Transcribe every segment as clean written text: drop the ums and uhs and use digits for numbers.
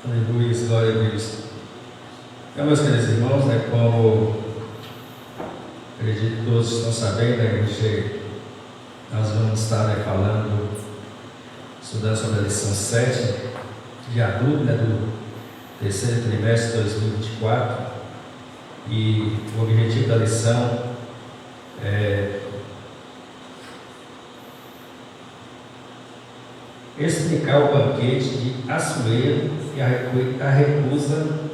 Aleluia, glória a Deus. Então, meus queridos irmãos, como acredito que todos estão sabendo, hoje nós vamos estar falando, estudando sobre a lição 7 de adulto, do terceiro trimestre de 2024, e o objetivo da lição é explicar o banquete de Assuero e a recusa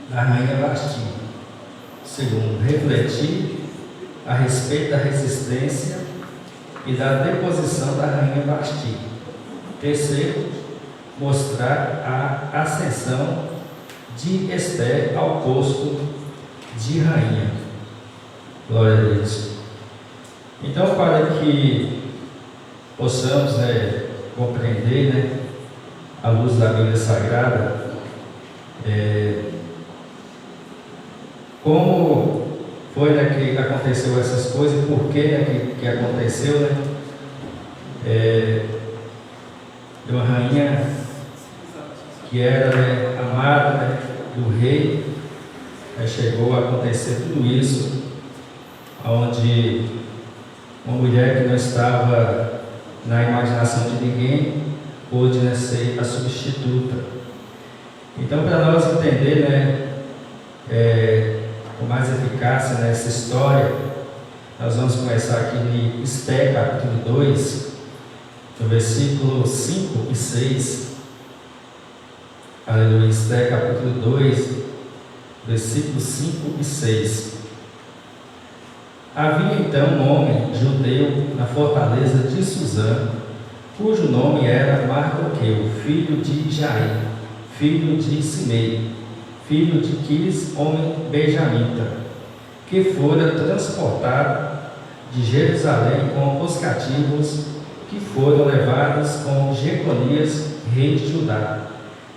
da rainha Vasti. Segundo, refletir a respeito da resistência e da deposição da rainha Vasti. Terceiro, mostrar a ascensão de Esther ao posto de rainha. Glória a Deus. Então, para que possamos compreender, à luz da Bíblia Sagrada, como foi que aconteceu essas coisas, por que aconteceu, de uma rainha que era amada do rei, chegou a acontecer tudo isso, onde uma mulher que não estava na imaginação de ninguém pôde ser a substituta. Então, para nós entender com mais eficácia essa história, nós vamos começar aqui em Esther capítulo 2, no versículo 5 e 6. Aleluia. Esther capítulo 2, versículos 5 e 6. Havia então um homem judeu na fortaleza de Suzã, cujo nome era Mardoqueu, filho de Jair, filho de Simei, filho de Quis, homem benjamita, que fora transportado de Jerusalém com os cativos que foram levados com Jeconias, rei de Judá,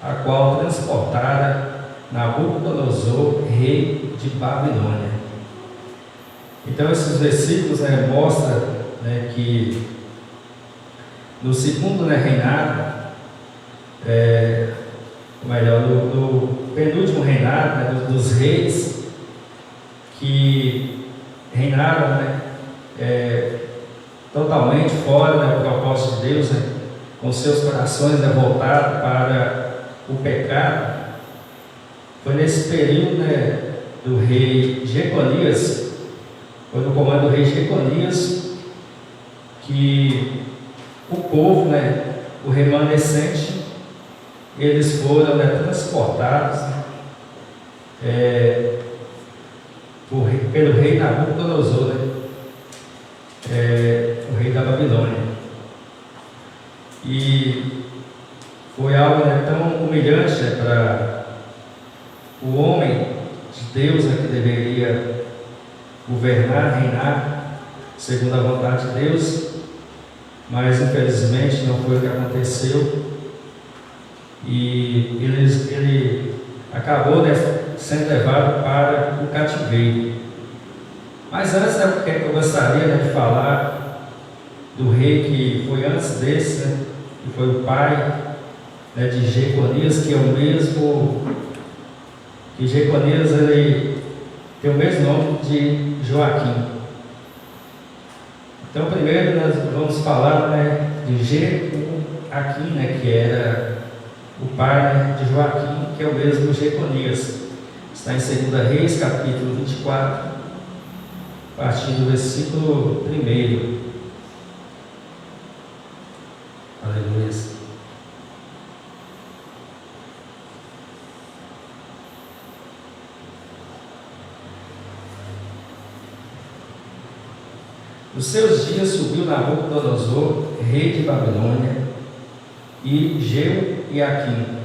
a qual transportara Nabucodonosor, rei de Babilônia. Então, esses versículos mostram que no segundo reinado, no penúltimo reinado dos reis que reinaram totalmente fora do propósito de Deus, com seus corações voltados para o pecado, foi nesse período do rei Jeconias. Foi no comando do rei Jeconias que o povo, o remanescente, eles foram transportados pelo rei Nabucodonosor, o rei da Babilônia. E foi algo tão humilhante para o homem de Deus que deveria governar, reinar segundo a vontade de Deus, mas infelizmente não foi o que aconteceu, e ele acabou sendo levado para o cativeiro. Mas antes, eu gostaria de falar do rei que foi antes desse, que foi o pai de Jeconias, que é o mesmo que Jeconias, ele tem o mesmo nome de Joaquim. Então, primeiro nós vamos falar de Jecoaquim, que era o pai de Joaquim, que é o mesmo Jeconias. Está em 2 Reis, capítulo 24, a partir do versículo 1. Aleluia. Nos seus dias subiu Nabucodonosor, rei de Babilônia, e Jeoaquim.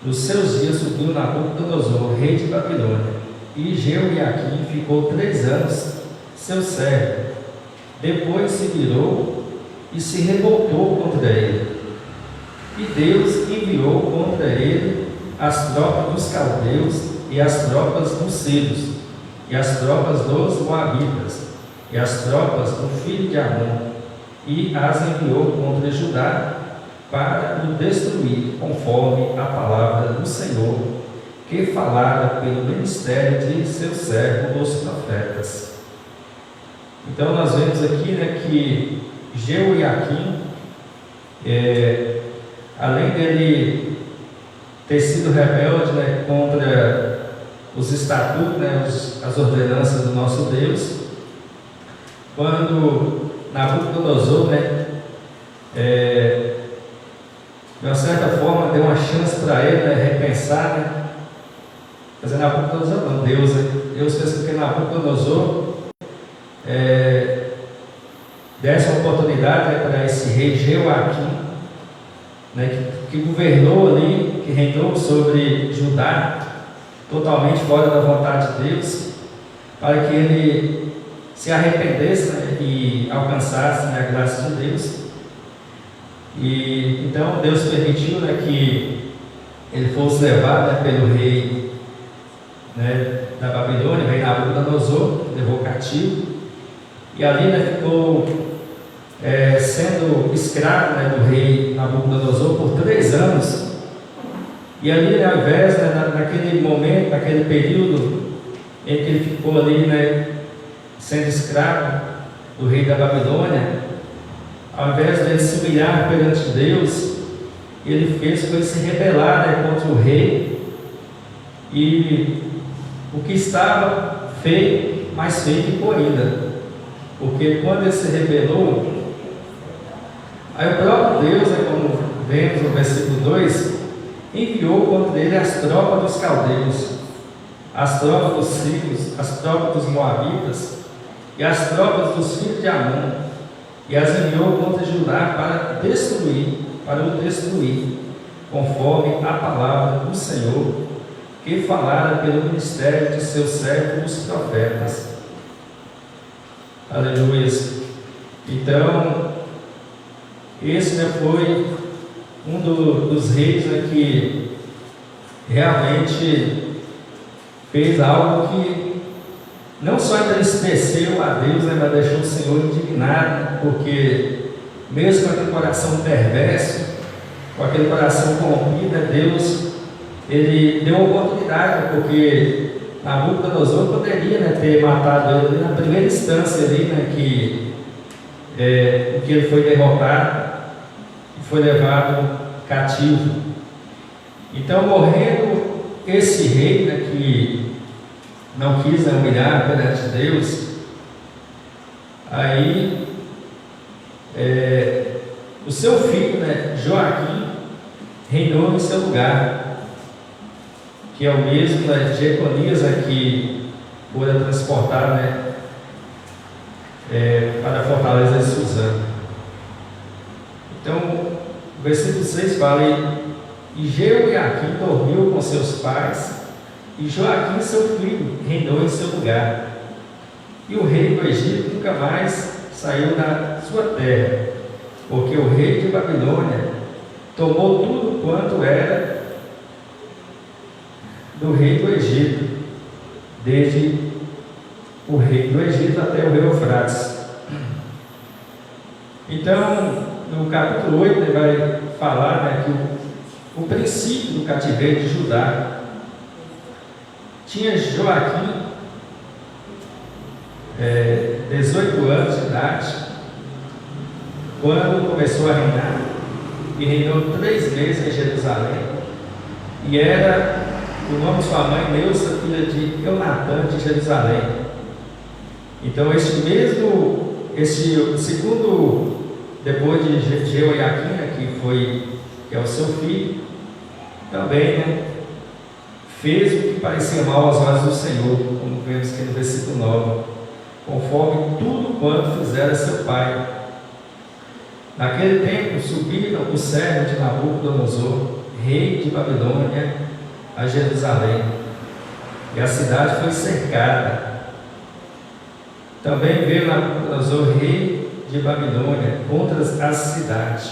Nos seus dias subiu Nabucodonosor, rei de Babilônia, e Jeoaquim ficou 3 anos seu servo. Depois se virou e se revoltou contra ele. E Deus enviou contra ele as tropas dos caldeus e as tropas dos sírios, e as tropas dos moabitas, e as tropas do filho de Amon, e as enviou contra Judá, para o destruir, conforme a palavra do Senhor, que falara pelo ministério de seus servos, os profetas. Então nós vemos aqui, né, que Jeoiaquim, além dele ter sido rebelde, né, contra os estatutos, né, as ordenanças do nosso Deus, quando Nabucodonosor, né, de uma certa forma deu uma chance para ele, né, repensar, né, mas Nabucodonosor não, Deus fez com que Nabucodonosor desse uma oportunidade, né, para esse rei Jeoaquim, né, que governou ali, que reinou sobre Judá, totalmente fora da vontade de Deus, para que ele se arrependesse, né, e alcançasse, né, a graça de Deus. E então Deus permitiu, né, que ele fosse levado, né, pelo rei, né, da Babilônia, o rei Nabucodonosor, levou cativo, e ali, né, ficou sendo escravo, né, do rei Nabucodonosor por 3 anos. E ali, né, ao invés, né, naquele momento, naquele período em que ele ficou ali, né, sendo escravo do rei da Babilônia, ao invés de ele se humilhar perante Deus, ele fez com ele se rebelar, né, contra o rei, e o que estava feio, mais feio ficou ainda, porque quando ele se rebelou, aí o próprio Deus, né, como vemos no versículo 2, enviou contra ele as tropas dos caldeus, as tropas dos sírios, as tropas dos moabitas e as tropas dos filhos de Amon, e as enviou contra Judá para o destruir, conforme a palavra do Senhor, que falara pelo ministério de seus servos os profetas. Aleluia. Então, esse, né, foi um dos reis, né, que realmente fez algo que não só entristeceu a Deus, né, mas deixou o Senhor indignado, porque mesmo com aquele coração perverso, com aquele coração corrompido, Deus, ele deu uma oportunidade, porque Nabucodonosor poderia, né, ter matado ele na primeira instância ali, né, que ele foi derrotado e foi levado cativo. Então, morrendo esse rei, né, que não quis, né, humilhar perante Deus, aí o seu filho, né, Joaquim, reinou em seu lugar, que é o mesmo, né, de Jeconias, né, que foi transportado, né, para a fortaleza de Suzã. Então, o versículo 6 fala: e Jeoiaquim dormiu com seus pais, e Joaquim, seu filho, reinou em seu lugar. E o rei do Egito nunca mais saiu da sua terra, porque o rei de Babilônia tomou tudo quanto era do rei do Egito, desde o rei do Egito até o rio Eufrates. Então, no capítulo 8, ele vai falar, né, que o princípio do cativeiro de Judá tinha Joaquim 18 anos de idade, quando começou a reinar, e reinou 3 meses em Jerusalém, e era o nome de sua mãe Neusa, filha de Eunatã de Jerusalém. Então, esse segundo, depois de Jeoiaquim, que é o seu filho, também, né, fez o que parecia mal aos olhos do Senhor, como vemos aqui no versículo 9, conforme tudo quanto fizera seu pai. Naquele tempo subiram os servos de Nabucodonosor, rei de Babilônia, a Jerusalém, e a cidade foi cercada. Também veio Nabucodonosor, rei de Babilônia, contra as cidades,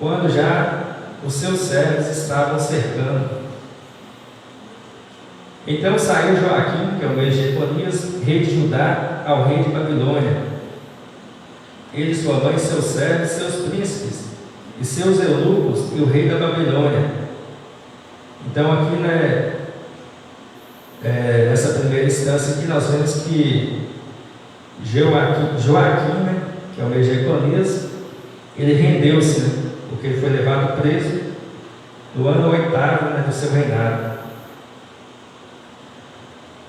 quando já os seus servos estavam cercando. Então saiu Joaquim, que é o rei de Jeconias, rei de Judá, ao rei de Babilônia, ele, sua mãe, seus servos, seus príncipes, e seus eunucos e o rei da Babilônia. Então aqui, né, nessa primeira instância aqui nós vemos que Joaquim, né, que é o rei de Jeconias, ele rendeu-se, né, porque ele foi levado preso no ano 8º, né, do seu reinado.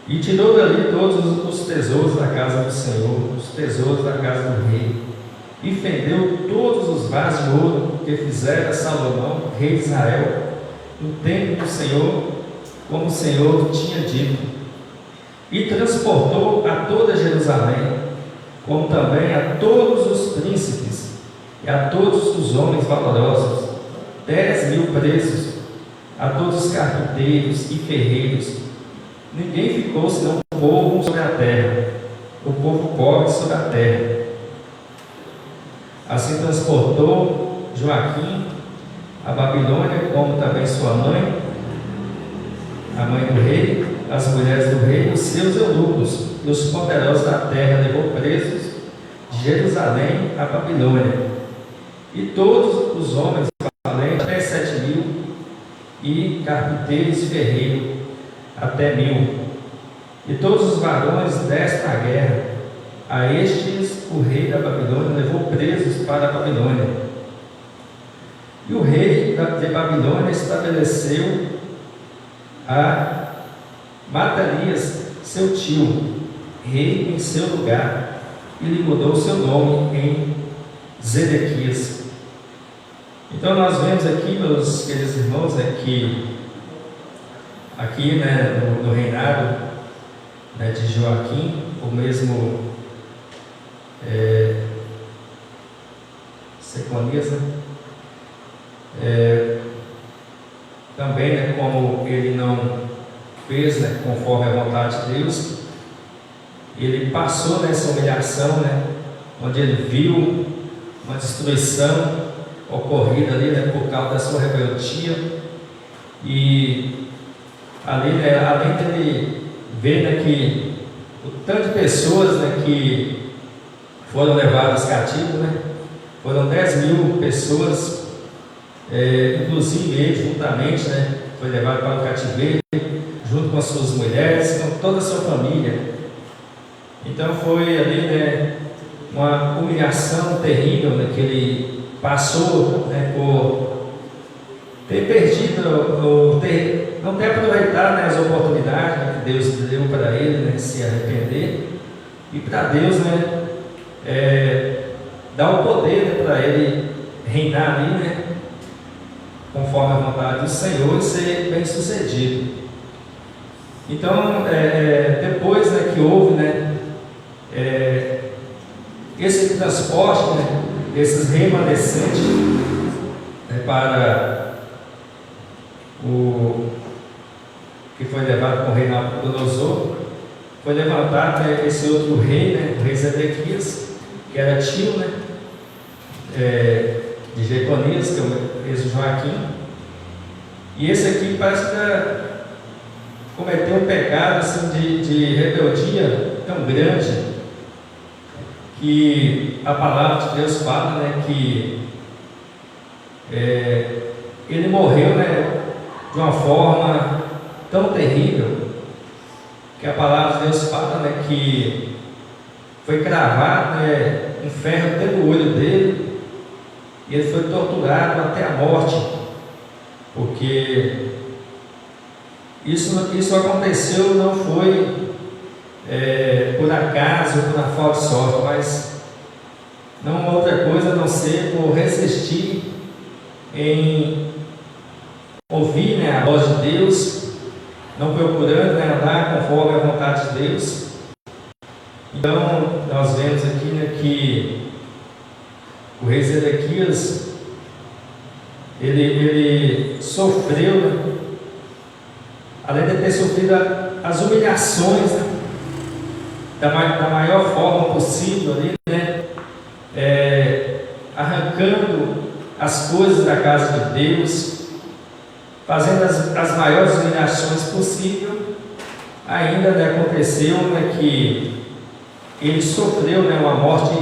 E tirou dali todos os tesouros da casa do Senhor, os tesouros da casa do rei, e fendeu todos os vasos de ouro que fizera Salomão, rei de Israel, no templo do Senhor, como o Senhor tinha dito. E transportou a toda Jerusalém, como também a todos os príncipes e a todos os homens valorosos, 10.000 presos, a todos os carpinteiros e ferreiros. Ninguém ficou senão o povo sobre a terra, o povo pobre sobre a terra. Assim transportou Joaquim a Babilônia, como também sua mãe, a mãe do rei, as mulheres do rei, os seus eunucos e os poderosos da terra, levou presos de Jerusalém a Babilônia. E todos os homens valentes, até 7.000, e carpinteiros e ferreiros, até 1.000. E todos os varões destem à guerra. A estes o rei da Babilônia levou presos para a Babilônia. E o rei de Babilônia estabeleceu a Matanias, seu tio, rei em seu lugar, e lhe mudou seu nome em Zedequias. Então nós vemos aqui, meus queridos irmãos, aqui, né, no reinado, né, de Joaquim, o mesmo Jeconias, né? Também, né, como ele não fez, né, conforme a vontade de Deus, ele passou nessa humilhação, né, onde ele viu uma destruição ocorrida ali, né, por causa da sua rebeldia, e ali, né, além de ele ver, né, que o tanto de pessoas, né, que foram levadas cativas, né, foram 10.000 pessoas, inclusive ele juntamente, né, foi levado para o cativeiro, junto com as suas mulheres, com toda a sua família. Então foi ali, né, uma humilhação terrível, né, que ele passou, né, por ter perdido, não ter aproveitado, né, as oportunidades, né, que Deus deu para ele, né, se arrepender, e para Deus, né, dar o poder, né, para ele reinar ali, né, conforme a vontade do Senhor, e ser bem sucedido. Então, depois, né, que houve, né, esse transporte, né, desses remanescentes, né, para o que foi levado com o rei Nabucodonosor, foi levantado, né, esse outro rei, né, o rei Zedequias, que era tio, né, de Jeconias, que é o rei Joaquim. E esse aqui parece que cometeu um pecado assim, de rebeldia tão grande, que a palavra de Deus fala, né, que ele morreu, né, de uma forma tão terrível, que a palavra de Deus fala, né, que foi cravado, né, um ferro dentro do olho dele, e ele foi torturado até a morte, porque isso aconteceu, não foi por acaso, por uma falta de sorte, mas não outra coisa a não ser por resistir em ouvir, né, a voz de Deus, não procurando, né, andar conforme a vontade de Deus. Então nós vemos aqui, né, que o rei Zedequias ele sofreu, né, além de ter sofrido as humilhações, né, da maior forma possível ali, né, arrancando as coisas da casa de Deus, fazendo as maiores humilhações possíveis, ainda, né, aconteceu, né, que ele sofreu, né, uma morte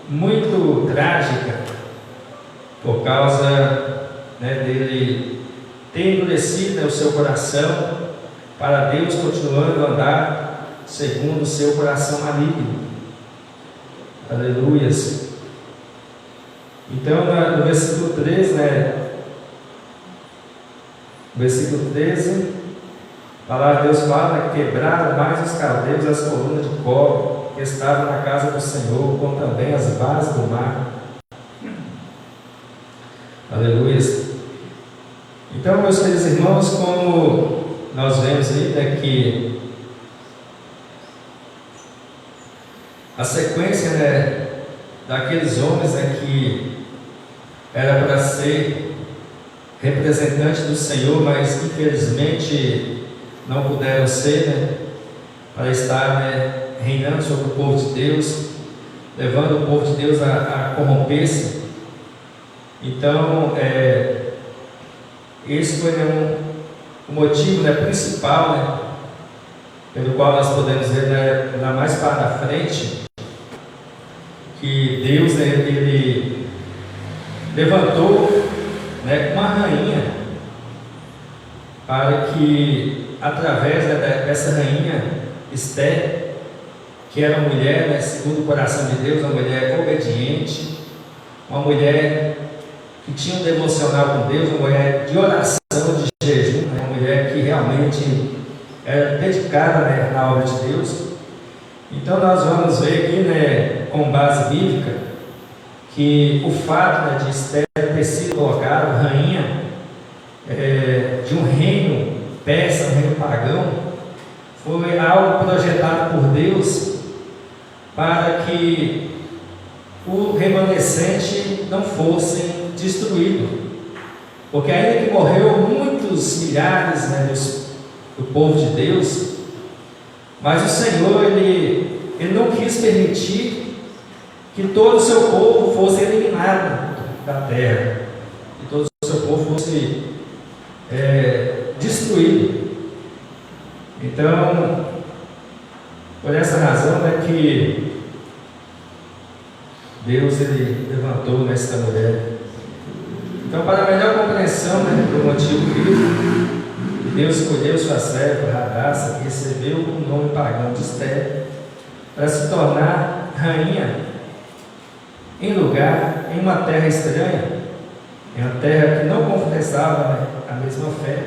muito trágica, por causa, né, dele ter endurecido, né, o seu coração para Deus, continuando a andar segundo o seu coração maligno. Aleluias. Então, no versículo 13, né, versículo 13, a palavra de Deus fala que quebraram mais os caldeus as colunas de cobre que estavam na casa do Senhor, como também as bases do mar. Aleluia. Então, meus queridos irmãos, como nós vemos aí, né, que a sequência, né, daqueles homens, né, que era para ser representante do Senhor, mas infelizmente não puderam ser, né, para estar, né, reinando sobre o povo de Deus, levando o povo de Deus a corromper-se. Então, esse foi, né, o motivo, né, principal, né, pelo qual nós podemos ver, né, lá mais para frente, que Deus, né, ele levantou, né, uma rainha para que, através, né, dessa rainha Esther, que era uma mulher, né, segundo o coração de Deus, uma mulher obediente, uma mulher que tinha um devocional com Deus, uma mulher de oração, de jejum, né, uma mulher que realmente era dedicada, né, na obra de Deus. Então nós vamos ver aqui, né, com base bíblica, que o fato, né, de Esther ter sido colocada rainha de um reino persa, um reino pagão, foi algo projetado por Deus para que o remanescente não fosse destruído, porque ainda que morreu muitos milhares, né, do povo de Deus, mas o Senhor ele não quis permitir que todo o seu povo fosse eliminado da terra, que todo o seu povo fosse destruído. Então, por essa razão, né, que Deus ele levantou esta mulher. Então, para a melhor compreensão, né, do motivo bíblico, Deus escolheu sua serva Radassa, que recebeu o nome pagão de Esther, para se tornar rainha em uma terra estranha, em uma terra que não confessava, né, a mesma fé.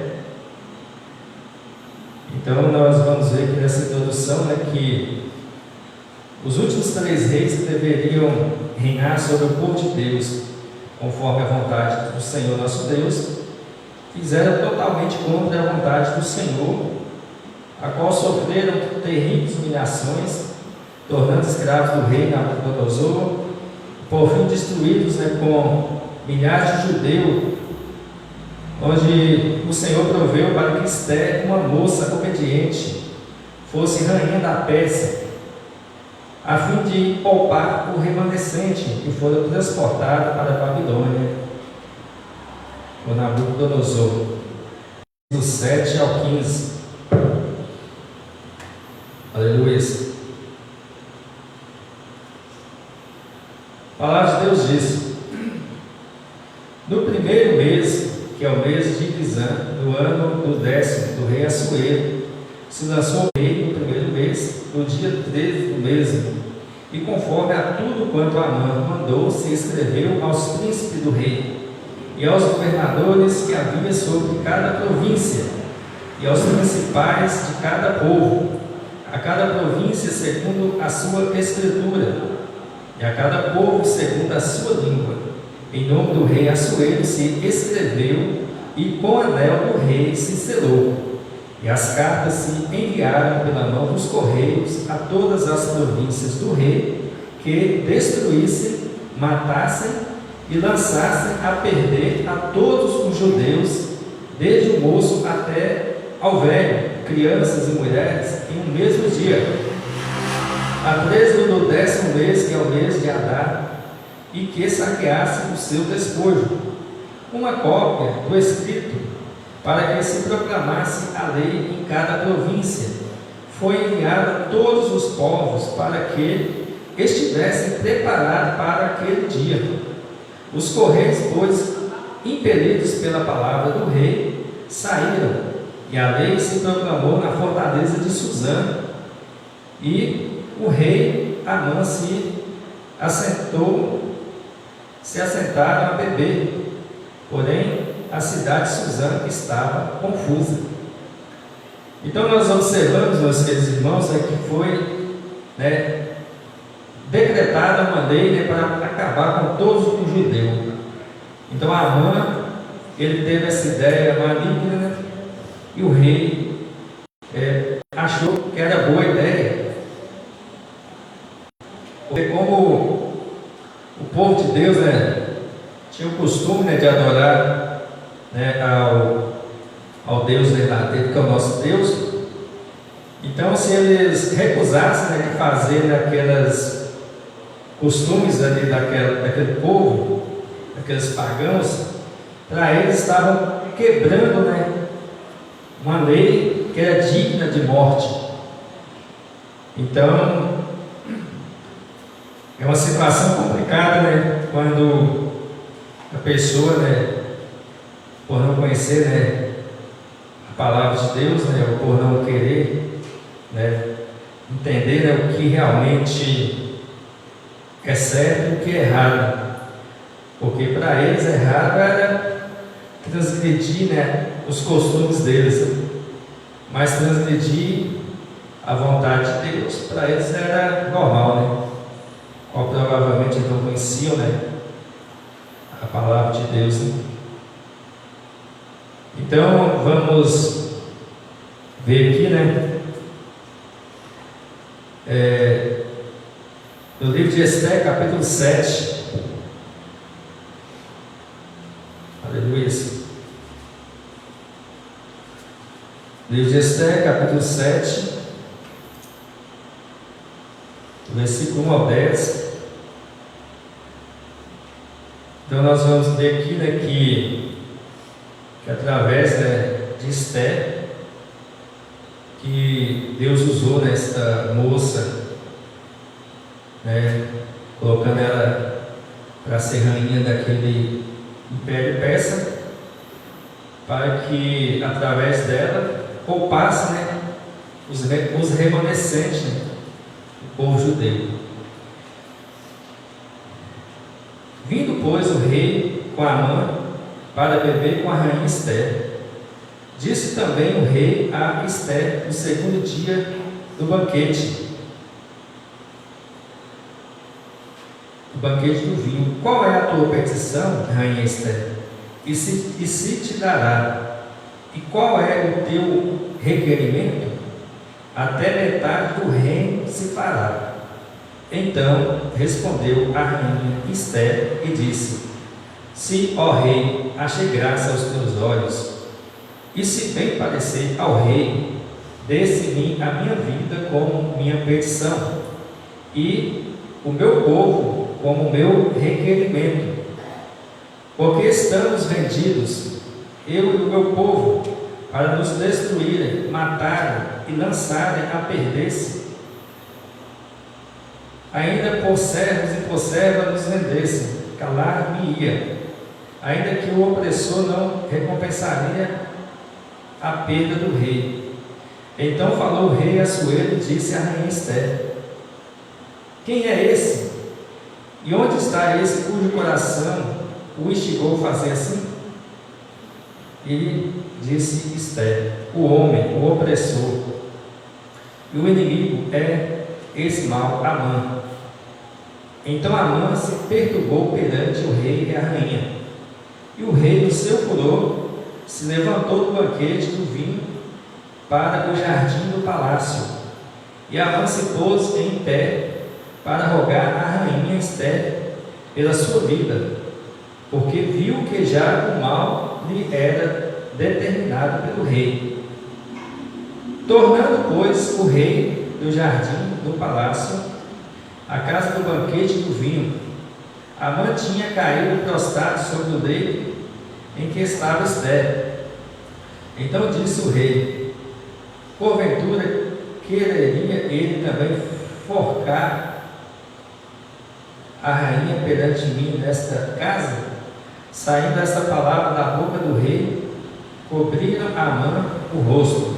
Então nós vamos ver aqui nessa introdução, né, que os últimos 3 reis que deveriam reinar sobre o povo de Deus, conforme a vontade do Senhor nosso Deus, fizeram totalmente contra a vontade do Senhor, a qual sofreram terríveis humilhações, tornando escravos do rei Nabucodonosor, por fim destruídos, né, com milhares de judeus, onde o Senhor proveu para que Esther, uma moça obediente, fosse rainha da Pérsia, a fim de poupar o remanescente que foi transportado para a Babilônia, o Nabucodonosor, do 7 ao 15. Aleluia. A palavra de Deus diz: no primeiro mês, que é o mês de Nisan, no ano do 10º do rei Assuero, se lançou o rei no primeiro mês, no dia 13 do mesmo, e conforme a tudo quanto Amã mandou, se escreveu aos príncipes do rei, e aos governadores que havia sobre cada província, e aos principais de cada povo, a cada província segundo a sua escritura, e a cada povo segundo a sua língua. Em nome do rei Assuero se escreveu, e com o anel do rei se selou. E as cartas se enviaram pela mão dos correios a todas as províncias do rei, que destruíssem, matassem e lançassem a perder a todos os judeus, desde o moço até ao velho, crianças e mulheres, em um mesmo dia, a 13 do 10º mês, que é o mês de Adar, e que saqueassem o seu despojo, uma cópia do escrito, para que se proclamasse a lei em cada província. Foi enviada a todos os povos para que estivessem preparados para aquele dia. Os correios, pois, impelidos pela palavra do rei, saíram, e a lei se proclamou na fortaleza de Suzã, e o rei Amã se assentaram a beber, porém a cidade de Suzã estava confusa. Então nós observamos, meus queridos irmãos, que foi decretada uma lei para acabar com todos os judeus. Então Amã, ele teve essa ideia maligna, e o rei achou que era boa ideia, porque como o povo de Deus tinha o costume de adorar ao Deus verdadeiro, que é o nosso Deus. Então, se eles recusassem de fazer aquelas costumes ali daquele povo, daqueles pagãos, para eles estavam quebrando uma lei que era digna de morte. Então, é uma situação complicada, quando a pessoa, por não conhecer a palavra de Deus, ou por não querer entender o que realmente é certo e o que é errado. Porque para eles errado era transgredir os costumes deles, mas transgredir a vontade de Deus, para eles era normal, qual provavelmente não conheciam a palavra de Deus. Então vamos ver aqui, no livro de Esté, capítulo 7. Aleluia. Livro de Esté, capítulo 7, versículo 1 ao 10. Então nós vamos ver aqui, que através de Esté, que Deus usou esta moça, colocando ela para ser rainha daquele império persa, para que através dela poupasse os remanescentes do povo judeu. Vindo, pois, o rei com Amã para beber com a rainha Esté, disse também o rei a Esté no segundo dia do banquete do vinho: qual é a tua petição, rainha Esté? E se te dará. E qual é o teu requerimento? Até metade do reino se fará. Então respondeu a rainha Esté e disse: se, ó rei, achei graça aos teus olhos, e se bem parecer ao rei, dê-se-me a minha vida como minha petição, e o meu povo como meu requerimento, porque estamos vendidos, eu e o meu povo, para nos destruírem, matarem e lançarem a perder-se. Ainda por servos e por servas nos vendessem, calar-me-ia, ainda que o opressor não recompensaria a perda do rei. Então falou o rei Assuero e disse à rainha Esté: quem é esse? E onde está esse cujo coração o instigou a fazer assim? E disse Esté: o homem, o opressor, e o inimigo é esse mal, Amã. Então Amã se perturbou perante o rei e a rainha. E o rei, no seu furor, se levantou do banquete do vinho para o jardim do palácio. E Amã se pôs em pé para rogar à rainha Esté pela sua vida, porque viu que já o mal lhe era determinado pelo rei. Tornando, pois, o rei do jardim do palácio à casa do banquete do vinho, Amã tinha caído prostrado sobre o leito em que estava Esté. Então disse o rei: porventura quereria ele também forcar a rainha perante mim nesta casa? Saindo esta palavra da boca do rei, cobriram Amã o rosto.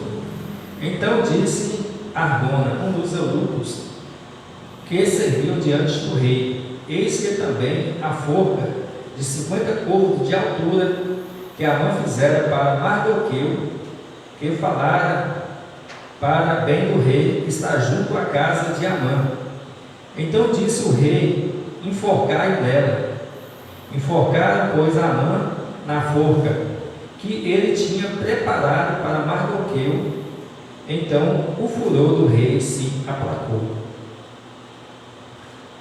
Então disse Arbona, um dos eunucos que serviam diante do rei: eis que também a forca de 50 côvados de altura que Amã fizera para Mardoqueu, que falara para bem do rei, que está junto à casa de Amã. Então disse o rei: enforcai nela. Enforcaram, pois, Amã na forca que ele tinha preparado para Mardoqueu. Então o furor do rei se aplacou.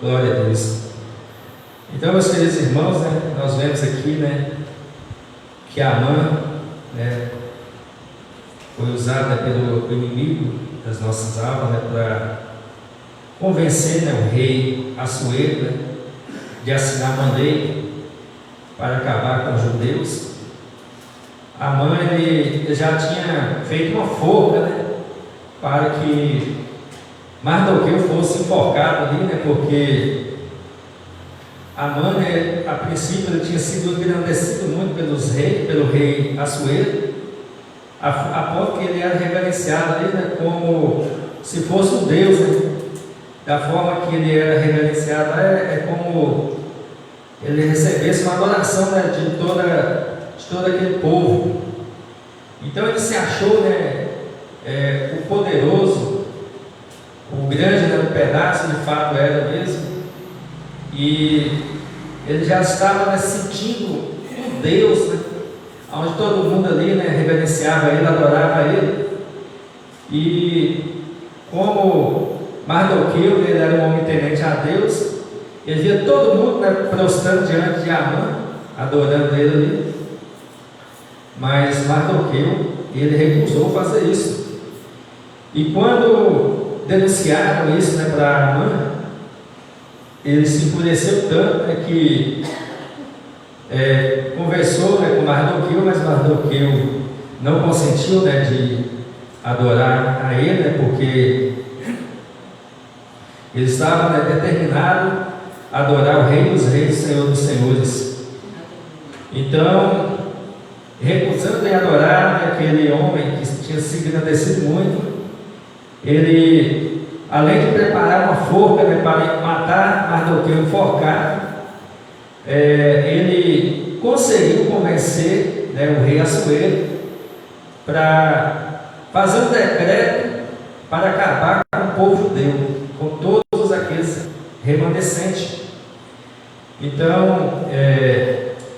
Glória a Deus. Então, meus queridos irmãos, nós vemos aqui, que Amã, foi usada pelo inimigo das nossas almas, para convencer, o rei Assuero, de assinar uma lei para acabar com os judeus. Amã, ele já tinha feito uma forca, para que Mardoqueu fosse enforcado ali, porque Amã, a princípio, ele tinha sido engrandecido muito pelo rei Assuero, a ponto que ele era reverenciado ali, como se fosse um deus, da forma que ele era reverenciado, é como ele recebesse uma adoração, de todo aquele povo. Então ele se achou, o poderoso, o grande, no pedaço, de fato era mesmo, e ele já estava, sentindo um Deus, onde todo mundo ali, reverenciava ele, adorava ele. E como Mardoqueu, ele era um homem tenente a Deus, ele via todo mundo, prostrando diante de Amã, adorando ele ali. Mas Mardoqueu, ele recusou fazer isso. E quando denunciaram isso, para Amã, ele se enfureceu tanto, que conversou, com Mardoqueu, mas Mardoqueu não consentiu, de adorar a ele, porque ele estava, determinado a adorar o Rei dos Reis, Senhor dos Senhores. Então, recusando em adorar aquele homem que tinha se engrandecido muito, ele, além de preparar uma forca, para matar Mardoqueu enforcado, ele conseguiu convencer, o rei Assuero para fazer um decreto para acabar com o povo judeu, com todos aqueles remanescentes. Então,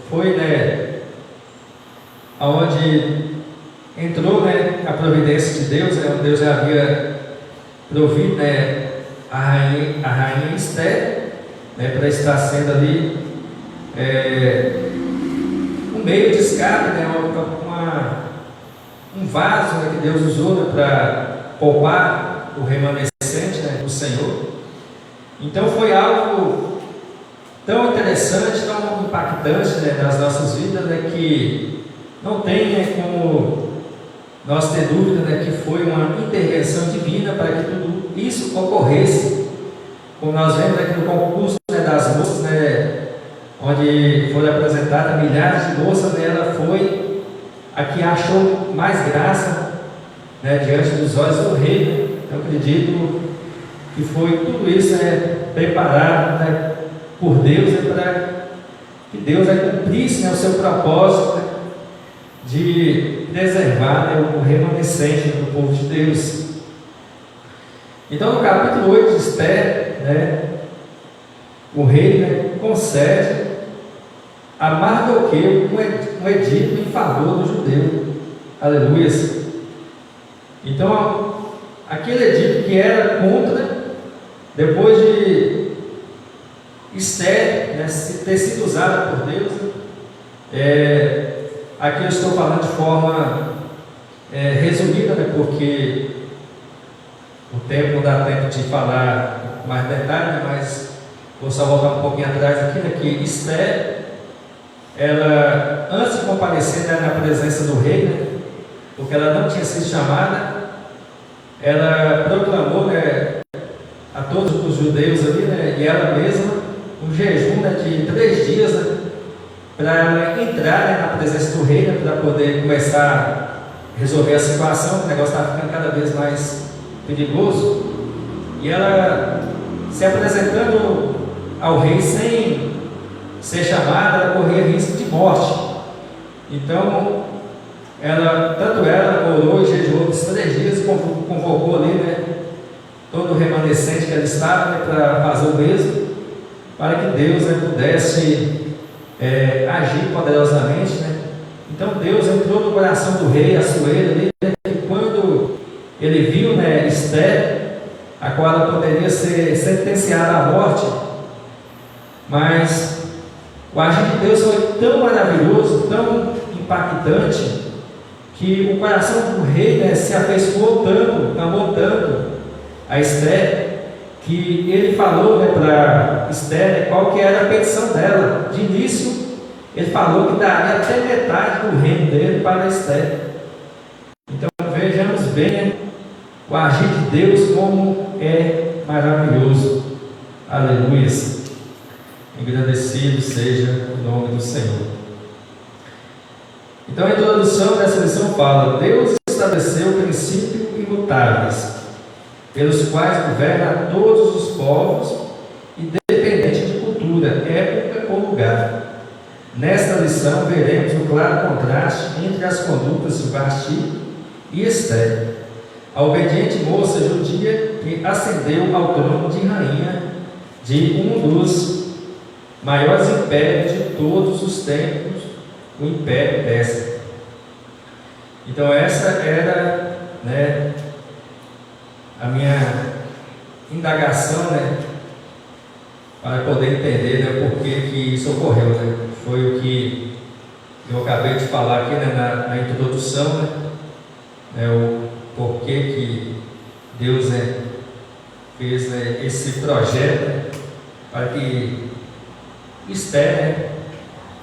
foi, onde entrou, a providência de Deus, onde Deus já havia provido, a rainha Esther, para estar sendo ali um meio de escape, um vaso, que Deus usou, para poupar o remanescente, do Senhor. Então foi algo tão interessante, tão impactante, nas nossas vidas, que não tem, como nós ter dúvida, que foi uma intervenção divina para que tudo isso ocorresse. Como nós vemos aqui no concurso, das moças, onde foram apresentadas milhares de moças, ela foi a que achou mais graça, diante dos olhos do rei. Eu acredito que foi tudo isso, preparado, por Deus, para que Deus cumprisse, o seu propósito, de preservar, o remanescente do povo de Deus. Então, no capítulo 8 de Esther, o rei, concede a Mardoqueu um edito em favor do judeu. Aleluia. Então, aquele edito que era contra, depois de Esther, ter sido usada por Deus, aqui eu estou falando de forma resumida, porque o tempo não dá tempo de falar mais detalhes, mas vou só voltar um pouquinho atrás aqui, que Esther, ela, antes de comparecer, na presença do rei, porque ela não tinha sido chamada, ela proclamou, a todos os judeus ali, e ela mesma, um de 3 dias, né, para entrar, né, na presença do rei, né, para poder começar a resolver a situação. O negócio estava ficando cada vez mais perigoso. E ela, se apresentando ao rei sem ser chamada, ela corria risco de morte. Então, tanto ela orou e jejuou os 3 dias, convocou ali, né, todo o remanescente que ela estava, né, para fazer o mesmo, para que Deus, né, pudesse agir poderosamente, né? Então Deus entrou no coração do rei Assuero ali, né, e quando ele viu, né, Esther, a qual ela poderia ser sentenciada à morte, mas o agir de Deus foi tão maravilhoso, tão impactante, que o coração do rei, né, se afeiçoou tanto, amou tanto a Esther, que ele falou, né, para Esther, né, qual que era a petição dela. De início, ele falou que daria até metade do reino dele para Esther. Então vejamos bem, né, o agir de Deus como é maravilhoso. Aleluia. Engrandecido seja o nome do Senhor. Então a introdução dessa lição fala: Deus estabeleceu princípios imutáveis, pelos quais governa todos os povos, independente de cultura, época ou lugar. Nesta lição veremos o claro contraste entre as condutas de Vasti e Esther, a obediente moça judia que ascendeu ao trono de rainha de um dos maiores impérios de todos os tempos, o Império Persa. Então essa era, né, a minha indagação, né, para poder entender, né, por que isso ocorreu, né? Foi o que eu acabei de falar aqui, né, na introdução, né, o porquê que Deus, né, fez, né, esse projeto, né, para que Esther, né,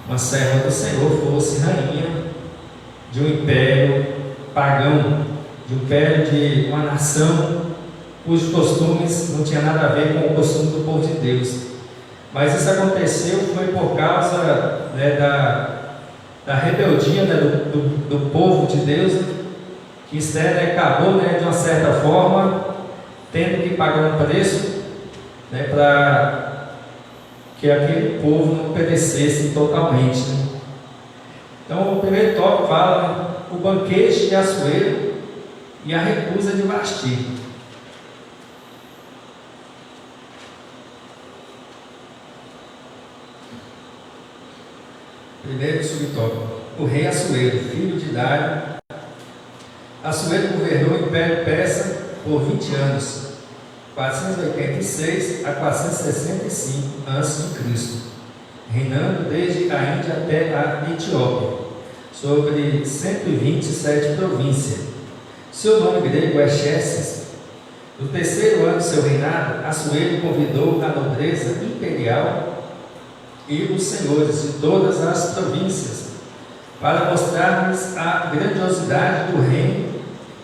uma serva do Senhor, fosse rainha de um império pagão, de um império de uma nação cujos costumes não tinha nada a ver com o costume do povo de Deus. Mas isso aconteceu foi por causa, né, da rebeldia, né, do povo de Deus, que Esther, né, acabou, né, de uma certa forma tendo que pagar um preço, né, para que aquele povo não obedecesse totalmente, né? Então o primeiro tópico fala, né, o banquete de Assuero e a recusa de Vasti. Primeiro subtópico: o rei Assuero, filho de Dário. Assuero governou o Império Persa por 20 anos, 486 a 465 a.C., reinando desde a Índia até a Etiópia, sobre 127 províncias. Seu nome grego é Xerxes. No 3º ano de seu reinado, Assuero convidou a nobreza imperial e os senhores de todas as províncias para mostrar-lhes a grandiosidade do reino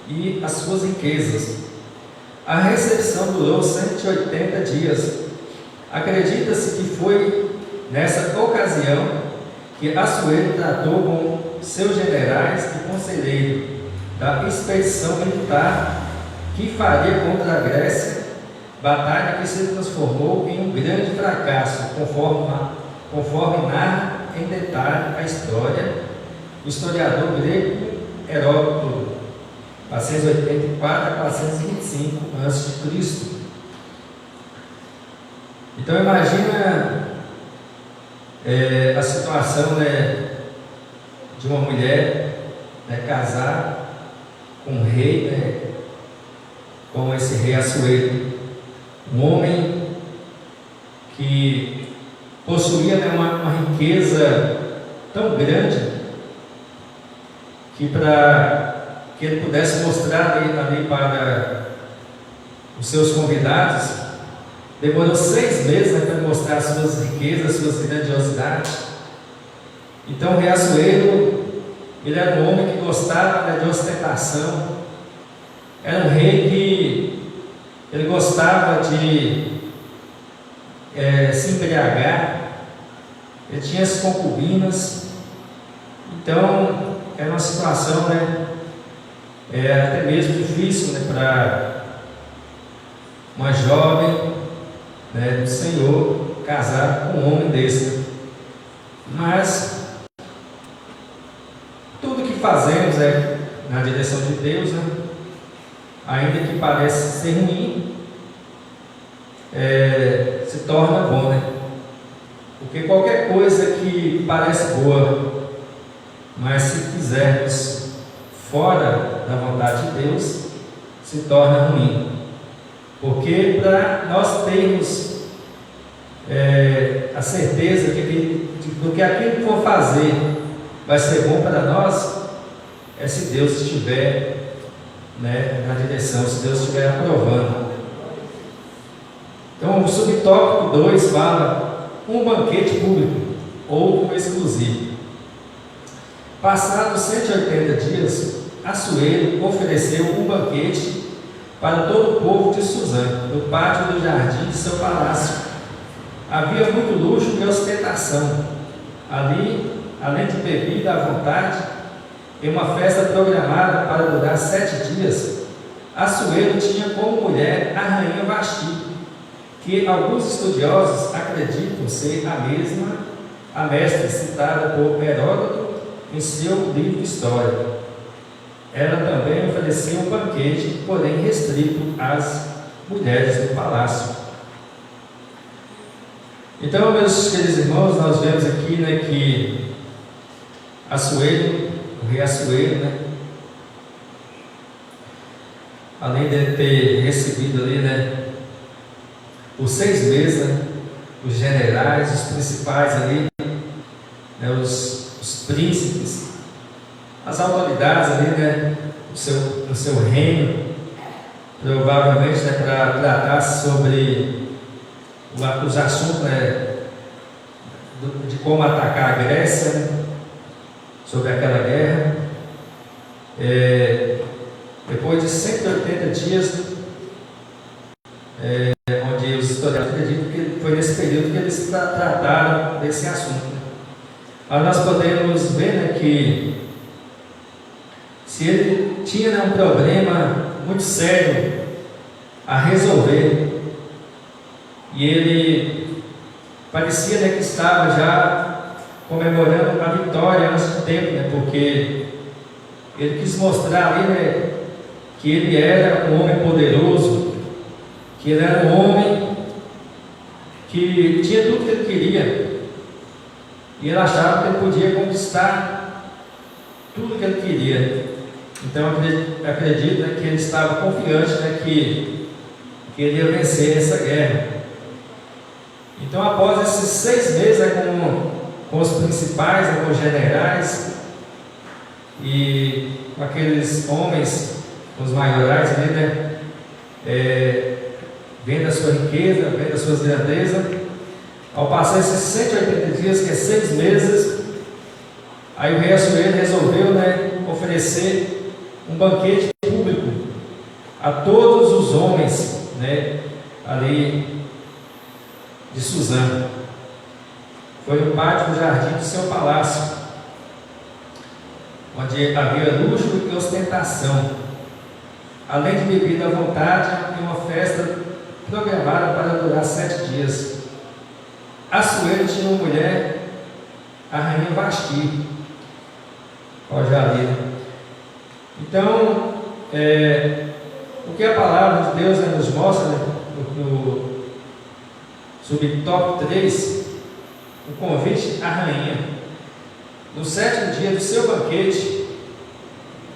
e as suas riquezas. A recepção durou 180 dias. Acredita-se que foi nessa ocasião que Assuero tratou com seus generais e conselheiros da expedição militar que faria contra a Grécia, batalha que se transformou em um grande fracasso, conforme narra em detalhe a história o historiador grego Heródoto, 484 a 425 a.C. Então imagina a situação, né, de uma mulher, né, casar com um rei, né, com esse rei Assuero, um homem que possuía, né, uma riqueza tão grande que para que ele pudesse mostrar ali para os seus convidados, demorou 6 meses, né, para mostrar as suas riquezas, suas grandiosidades. Então o rei Assuero, ele era um homem que gostava, né, de ostentação, era um rei que ele gostava de se embriagar, ele tinha as concubinas. Então era uma situação, né, até mesmo difícil, né, para uma jovem, né, do Senhor casar com um homem desse. Mas tudo que fazemos é na direção de Deus, né, ainda que pareça ser ruim, se torna bom, né? Porque qualquer coisa que parece boa, mas se fizermos fora da vontade de Deus, se torna ruim. Porque para nós termos a certeza do que aquilo que for fazer vai ser bom para nós, é se Deus estiver, né, na direção, se Deus estiver aprovando. Então o subtópico 2 fala um banquete público ou um exclusivo. Passados 180 dias, Assuero ofereceu um banquete para todo o povo de Suzã, no pátio do jardim de seu palácio. Havia muito luxo e ostentação. Ali, além de bebida à vontade, e uma festa programada para durar 7 dias, Assuero tinha como mulher a rainha Vasti, que alguns estudiosos acreditam ser a mestra citada por Heródoto em seu livro História. Ela também oferecia um banquete, porém restrito às mulheres do palácio. Então, meus queridos irmãos, nós vemos aqui, né, que Assuero, o rei Assuero, né, além de ter recebido ali, né, por 6 meses, né, os generais, os principais ali, né, os príncipes, as autoridades ali, né, do seu reino, provavelmente, né, para tratar sobre os assuntos, né, de como atacar a Grécia, né, sobre aquela guerra. Depois de 180 dias, onde os historiadores acreditam que foi nesse período que eles trataram desse assunto, né. Mas nós podemos ver, né, que se ele tinha, né, um problema muito sério a resolver, e ele parecia, né, que estava já comemorando a vitória antes do tempo, né, porque ele quis mostrar ali, né, que ele era um homem poderoso, que ele era um homem que tinha tudo que ele queria, e ele achava que ele podia conquistar tudo que ele queria. Então acredito, né, que ele estava confiante, né, que ele ia vencer essa guerra. Então, após esses 6 meses, né, com os principais, né, com os generais e com aqueles homens, os maiorais ali, né, vendo a sua riqueza, vendo as suas grandezas, ao passar esses 180 dias, que é 6 meses, aí o rei Assuero resolveu, né, oferecer um banquete público a todos os homens, né, ali de Suzã. Foi no pátio do jardim do seu palácio, onde havia luxo e ostentação, além de bebida à vontade e uma festa programada para durar 7 dias. Assuero tinha uma mulher, a rainha Vasti, já ali. Então, o que a palavra de Deus, né, nos mostra, né, no subtópico 3, o convite à rainha. No 7º dia do seu banquete,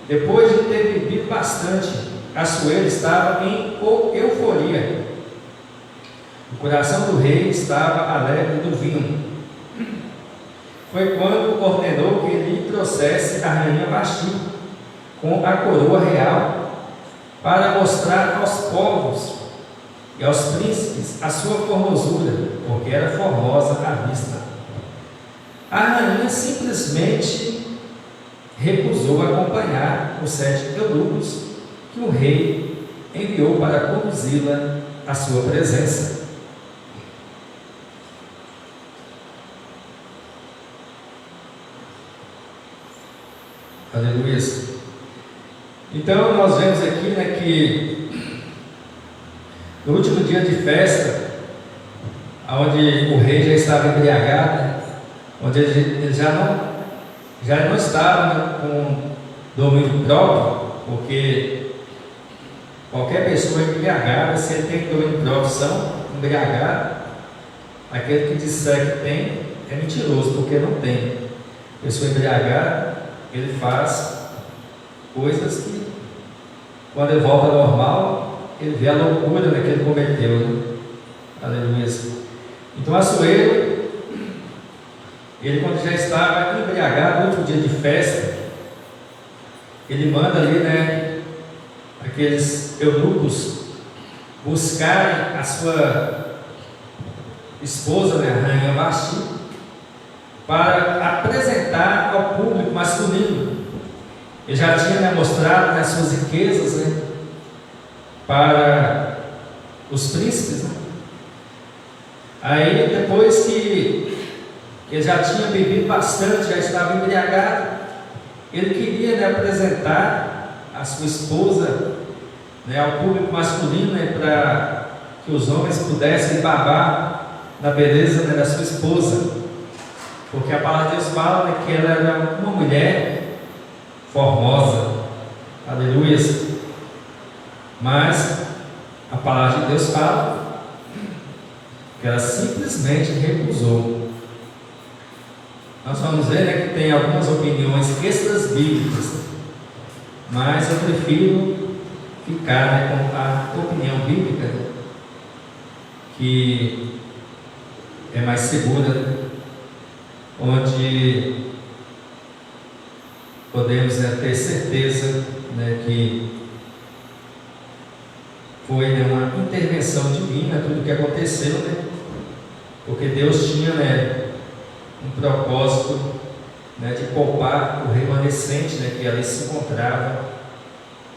depois de ter bebido bastante, Assuero estava em euforia. O coração do rei estava alegre do vinho. Foi quando ordenou que lhe trouxesse a rainha Vasti com a coroa real, para mostrar aos povos e aos príncipes a sua formosura, porque era formosa à vista. A rainha simplesmente recusou acompanhar os 7 eunucos que o rei enviou para conduzi-la à sua presença. Aleluia. Então nós vemos aqui, né, que no último dia de festa, onde o rei já estava embriagado, né, onde ele já não estava, né, com domínio próprio, porque qualquer pessoa embriagada, se ele tem domínio próprio, são embriagados. Aquele que disser que tem é mentiroso, porque não tem. Pessoa embriagada, ele faz coisas que, quando ele volta ao normal, ele vê a loucura, né, que ele cometeu, né? Aleluia. Então, Assuero, ele, quando já estava embriagado, no outro dia de festa, ele manda ali, né, aqueles eunucos buscarem a sua esposa, né, a rainha Vasti, para apresentar ao público masculino. Ele já tinha, né, mostrado, né, suas riquezas, né, para os príncipes, né? Aí, depois que ele já tinha bebido bastante, já estava embriagado, ele queria, né, apresentar a sua esposa, né, ao público masculino, né, para que os homens pudessem babar na beleza, né, da sua esposa, porque a palavra de Deus fala, né, que ela era uma mulher formosa. Aleluia. Mas a palavra de Deus fala que ela simplesmente recusou. Nós vamos ver, né, que tem algumas opiniões extras bíblicas, mas eu prefiro ficar, né, com a opinião bíblica, que é mais segura, né, onde podemos, né, ter certeza, né, que foi, né, uma intervenção divina tudo que aconteceu, né, porque Deus tinha, né, um propósito, né, de poupar o remanescente, né, que ali se encontrava,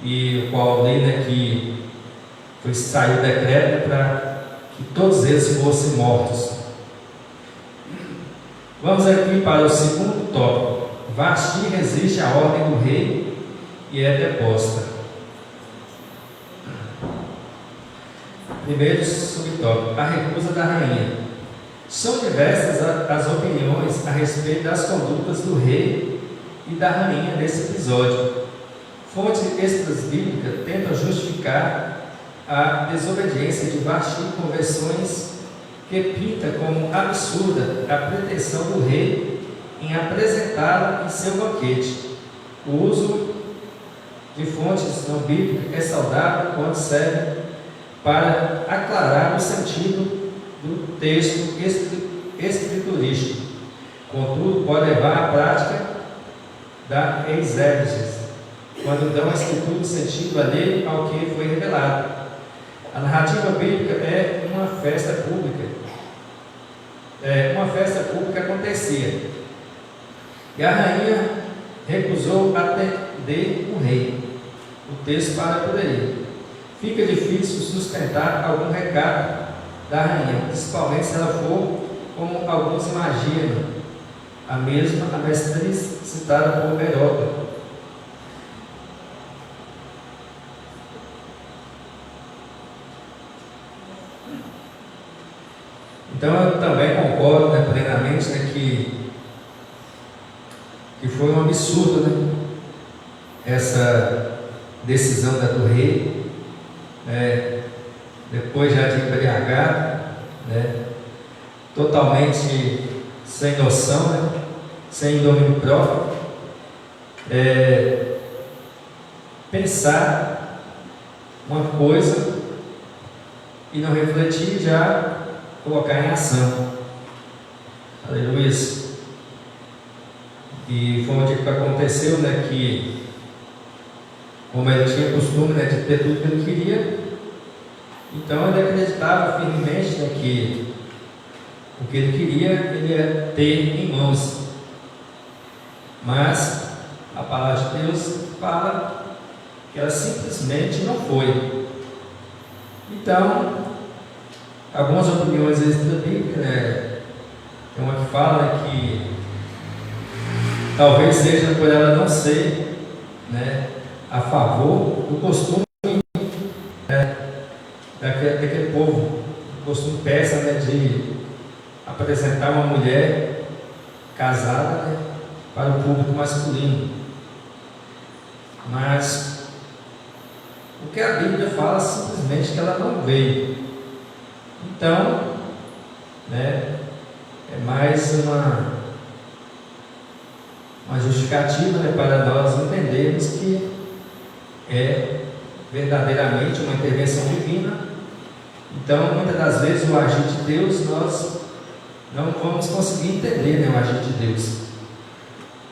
e o qual ali, né, que saiu o decreto para que todos eles fossem mortos. Vamos aqui para o segundo tópico. Vasti resiste à ordem do rei e é deposta. Primeiro subtópico: a recusa da rainha. São diversas as opiniões a respeito das condutas do rei e da rainha nesse episódio. Fontes extras bíblicas tentam justificar a desobediência de Vasti com versões que pinta como absurda a pretensão do rei em apresentá-la em seu banquete. O uso de fontes não bíblicas é saudável quando serve para aclarar o sentido do texto escriturístico. Contudo, pode levar à prática da exégese, quando dão a escritura sentido alheio ao que foi revelado. A narrativa bíblica é uma festa pública. Uma festa pública acontecia, e a rainha recusou atender o rei. O texto para por aí. Fica difícil sustentar algum recado da rainha, principalmente se ela for, como alguns imaginam, a mesma amestriz citada por Heródoto. Então eu também concordo, né, plenamente, né, que foi um absurdo, né, essa decisão do rei, depois já de embriagado, né, totalmente sem noção, né, sem domínio próprio, pensar uma coisa e não refletir, já colocar em ação. Aleluia. E foi onde que aconteceu, né, que, como ele tinha costume, né, de ter tudo que ele queria, então ele acreditava firmemente, né, que o que ele queria, ele ia ter em mãos. Mas a palavra de Deus fala que ela simplesmente não foi. Então, algumas opiniões extra-bíblicas, né, tem uma que fala que talvez seja por ela não ser, né, a favor do costume, né, daquele povo, o costume persa, né, de apresentar uma mulher casada, né, para o público masculino. Mas o que a Bíblia fala simplesmente que ela não veio. Então, né, é mais uma justificativa, né, para nós entendermos que é verdadeiramente uma intervenção divina. Então, muitas das vezes, o agir de Deus, nós não vamos conseguir entender, né, o agir de Deus.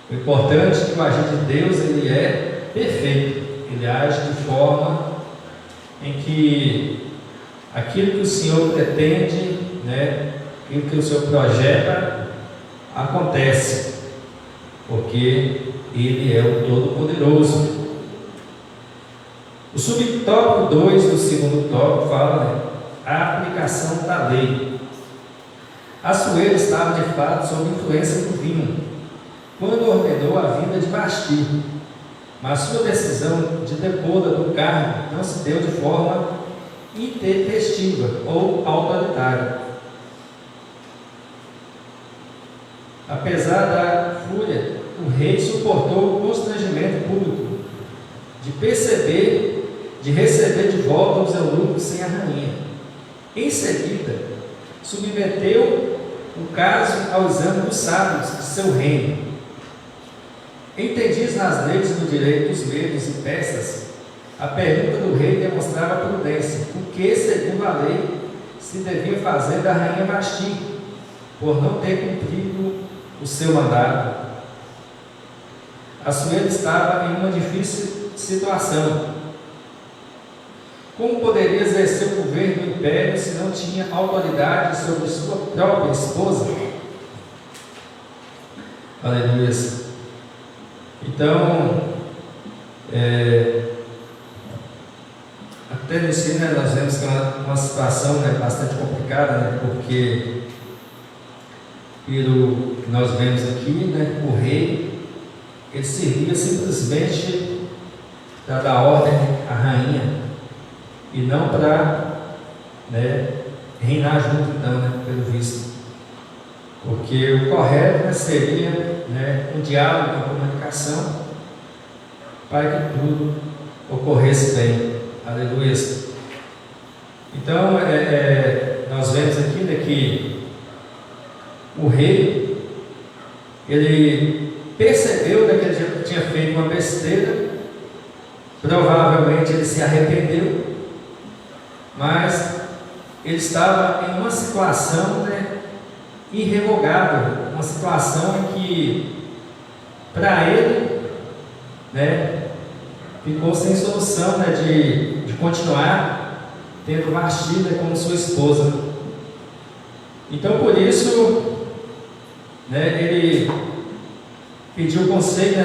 O importante é que o agir de Deus, ele é perfeito. Ele age de forma em que aquilo que o Senhor pretende, né, aquilo que o Senhor projeta, acontece, porque Ele é o Todo-Poderoso. O subtópico 2 do segundo tópico fala, né, a aplicação da lei. Assuero estava de fato sob influência do vinho, quando ordenou a vinda de Vasti, mas sua decisão de depô-la do cargo não se deu de forma intempestiva ou autoritária. Apesar da fúria, o rei suportou o constrangimento público de receber de volta os eunucos sem a rainha. Em seguida, submeteu o caso ao exame dos sábios de seu reino. Entendidos nas leis do direito dos medos e persas, a pergunta do rei demonstrava prudência, o que, segundo a lei, se devia fazer da rainha Vasti, por não ter cumprido o seu mandato. Assuero estava em uma difícil situação. Como poderia exercer o governo do império se não tinha autoridade sobre sua própria esposa? Aleluia. Então, até nesse, né, nós vemos que é uma situação, né, bastante complicada, né, porque pelo que nós vemos aqui, né, o rei, ele servia simplesmente para dar ordem à rainha e não para, né, reinar junto, então, né, pelo visto, porque o correto, né, seria, né, um diálogo, uma comunicação para que tudo ocorresse bem. Aleluia. Então, nós vemos aqui, né, que o rei, ele percebeu, né, que ele já tinha feito uma besteira, provavelmente ele se arrependeu, mas ele estava em uma situação, né, irrevogável, uma situação em que, para ele, né, ficou sem solução, né, de continuar tendo Vasti, né, como sua esposa. Então, por isso, né, ele pediu o conselho, né,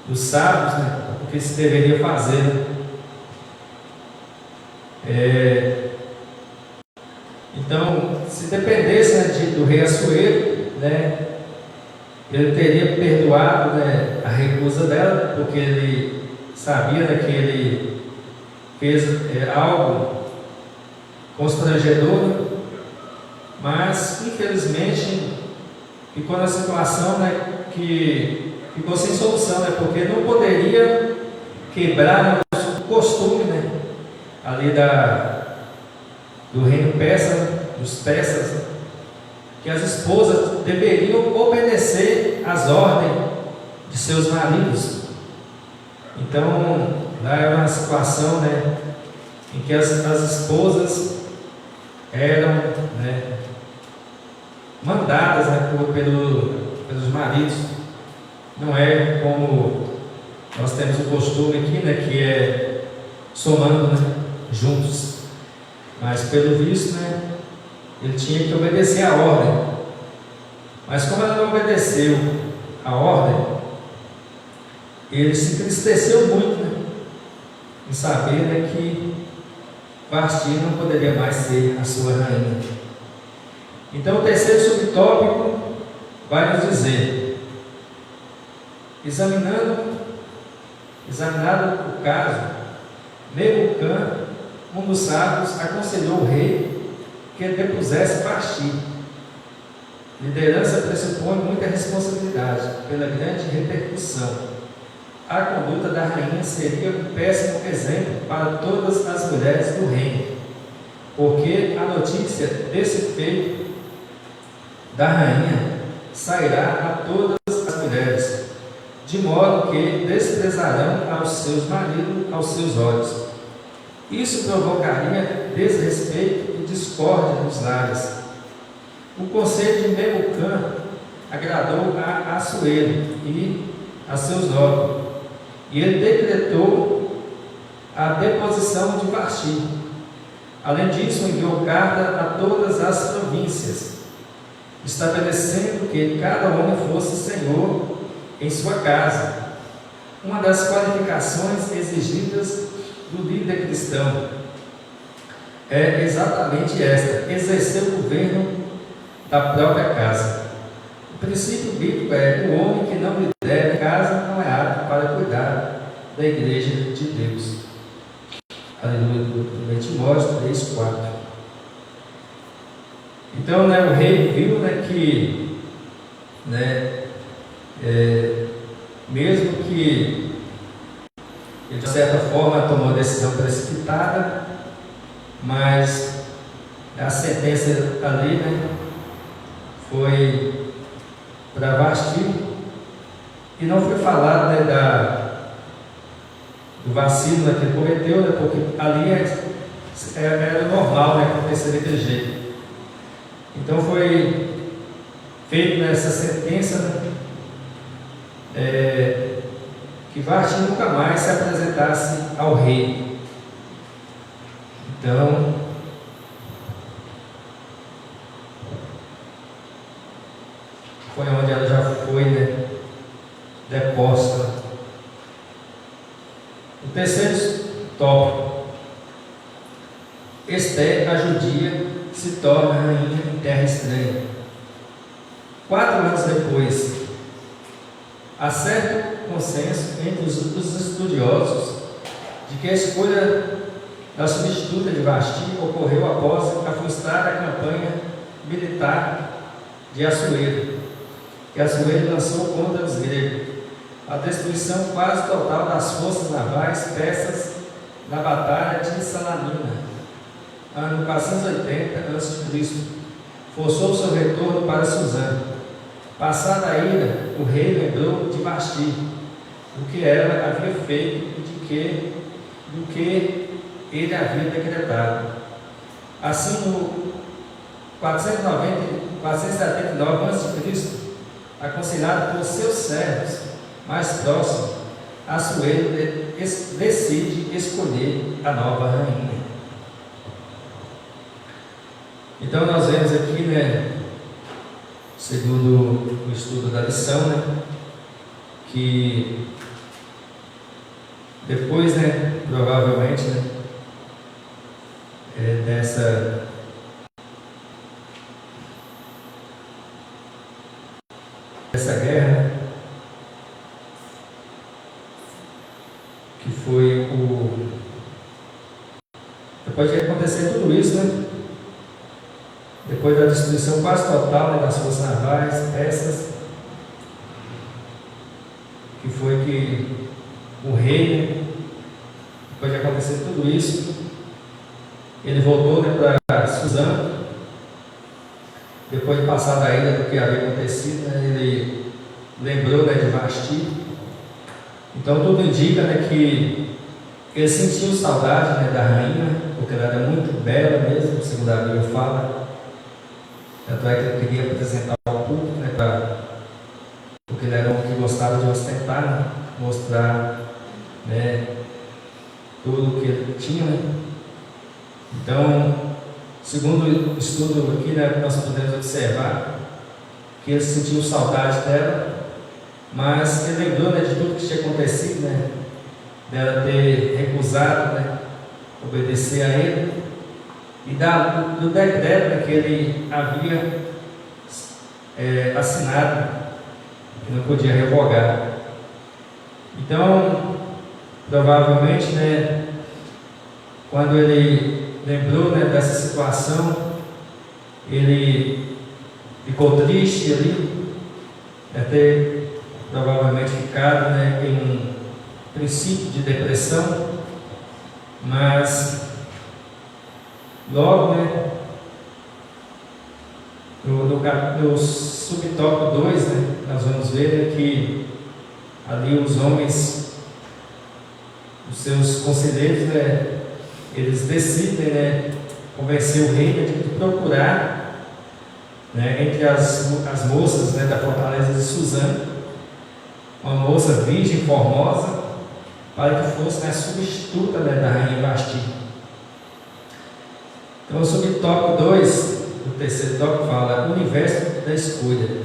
dos sábios, né, o que se deveria fazer. Então, se dependesse, né, do rei Assuero, né, ele teria perdoado, né, a recusa dela, porque ele sabia, né, que ele fez algo constrangedor, mas infelizmente ficou na situação, né, que ficou sem solução, né, porque não poderia quebrar, né, o costume, né, ali do reino persa, dos persas, né, que as esposas deveriam obedecer às ordens de seus maridos. Então, lá era uma situação, né, em que as esposas eram, né, mandadas, né, pelos maridos. Não é como nós temos o costume aqui, né, que é somando, né, juntos. Mas pelo visto, né, ele tinha que obedecer à ordem. Mas como ela não obedeceu à ordem, ele se entristeceu muito, né, em saber, né, que Vasti não poderia mais ser a sua rainha. Então, o terceiro subtópico vai nos dizer: Examinado o caso, Memucã, um dos sábios, aconselhou o rei que ele depusesse Vasti. Liderança pressupõe muita responsabilidade pela grande repercussão. A conduta da rainha seria um péssimo exemplo para todas as mulheres do reino, porque a notícia desse feito da rainha sairá a todas as mulheres, de modo que desprezarão aos seus maridos aos seus olhos. Isso provocaria desrespeito e discórdia nos lares. O conselho de Memucã agradou a Assuero e a seus nobres, e ele decretou a deposição de Vasti. Além disso, enviou carta a todas as províncias, estabelecendo que cada homem fosse senhor em sua casa. Uma das qualificações exigidas do líder cristão é exatamente esta: exercer o governo da própria casa. O princípio bíblico é: o homem que não lidera a casa não é apto para cuidar da igreja de Deus. Aleluia. 1 Timóteo 3:4. Então, o rei viu que mesmo que ele de certa forma tomou uma decisão precipitada, mas a sentença ali foi para Vasti, e não foi falado do vacilo que ele cometeu, porque ali era normal acontecer daquele jeito. Então foi feito nessa sentença que Vasti nunca mais se apresentasse ao rei. Então, foi onde ela já foi deposta. O terceiro tópico: Ester, a judia, se torna rainha em terra estranha. 4 anos depois, há certo consenso entre os estudiosos de que a escolha da substituta de Vasti ocorreu após a frustrada campanha militar de Assuero, que Assuero lançou contra os gregos, a destruição quase total das forças navais persas na Batalha de Salamina, ano 480 a.C., forçou seu retorno para Suzã. Passada a ira, o rei lembrou de Vasti, do que ela havia feito e do que ele havia decretado. Assim, no 479 a.C., aconselhado por seus servos mais próximos, Assuero decide escolher a nova rainha. Então nós vemos aqui, segundo o estudo da lição, que depois, provavelmente, dessa guerra, que foi depois de acontecer tudo isso, depois da destruição quase total das forças navais persas, que foi que o rei, depois de acontecer tudo isso, ele voltou para Suzã. Depois de passar da ira do que havia acontecido, ele lembrou de Vasti. Então tudo indica que ele sentiu saudade da rainha, porque ela era muito bela mesmo, segundo a Bíblia fala. Tanto é que ele queria apresentar ao público, porque ele era um que gostava de ostentar, mostrar tudo o que ele tinha. Então, segundo o estudo aqui, nós podemos observar que ele sentiu saudade dela, mas ele lembrou de tudo que tinha acontecido, dela ter recusado obedecer a ele, e do decreto que ele havia assinado, que não podia revogar. Então, provavelmente, né, quando ele lembrou, né, dessa situação, ele ficou triste ali, até provavelmente ficado, né, em um princípio de depressão, mas logo, né, no subtópico 2, né, nós vamos ver que ali os homens, os seus conselheiros, né, eles decidem, né, convencer o rei de procurar, né, entre as moças, né, da fortaleza de Suzã, uma moça virgem formosa, para que fosse, né, substituta, né, da rainha Vasti. Então o subtópico 2, o terceiro tópico, fala o universo da escolha.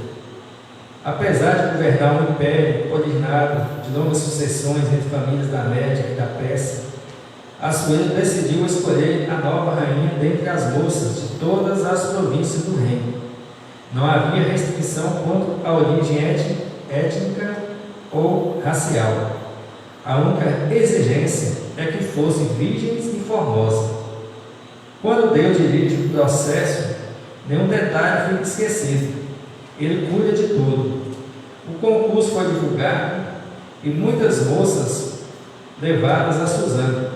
Apesar de governar um império originado de longas sucessões entre famílias da Média e da Pérsia, Assuero decidiu escolher a nova rainha dentre as moças de todas as províncias do reino. Não havia restrição quanto à origem étnica ou racial. A única exigência é que fossem virgens e formosas. Quando Deus dirige o processo, nenhum detalhe fica esquecido. Ele cuida de tudo. O concurso foi divulgado e muitas moças levadas a Suzã.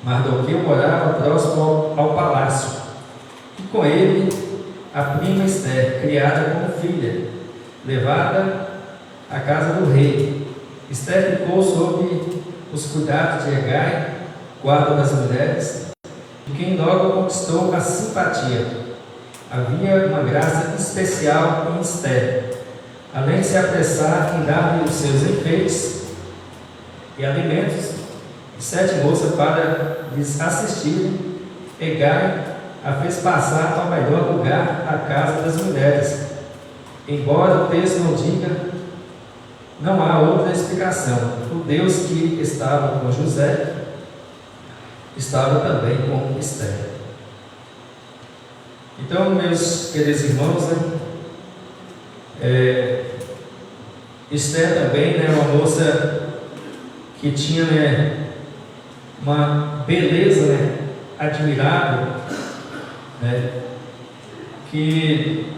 Mardoqueu morava próximo ao palácio, e com ele a prima Esther, criada como filha, levada à casa do rei. Esther ficou sob os cuidados de Hegai, guarda das mulheres, de quem logo conquistou a simpatia. Havia uma graça especial em Esther, além de se apressar em dar-lhe os seus enfeites e alimentos, 7 moças para lhes assistirem. Hegai a fez passar ao melhor lugar, a casa das mulheres. Embora o texto não diga, não há outra explicação. O Deus que estava com José estava também com Esther. Então, meus queridos irmãos, Esther também, né, uma moça que tinha, né, uma beleza, né, admirável, né, que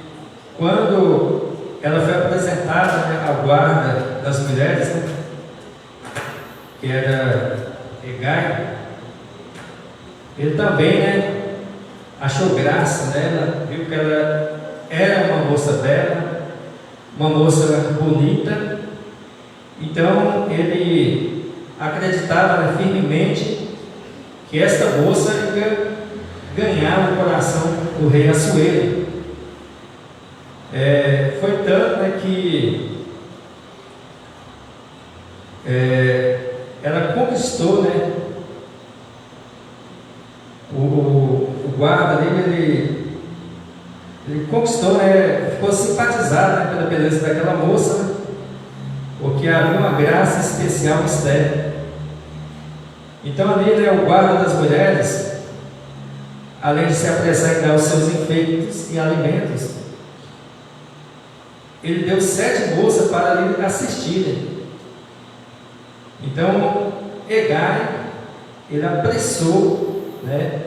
quando ela foi apresentada, né, à guarda das mulheres, né, que era Hegai, ele também, né, achou graça nela, viu que ela era uma moça bela, uma moça bonita. Então ele acreditava, né, firmemente que esta moça ia ganhar o coração do rei Assuero. Foi tanto, né, que ela conquistou, né, o guarda dele, ele conquistou, né, ficou simpatizado, né, pela beleza daquela moça, né, porque havia uma graça especial em Esther. Então ali, né, o guarda das mulheres, além de se apressar em dar os seus enfeites e alimentos, ele deu 7 moças para lhe assistirem. Então Hegai, ele apressou, né,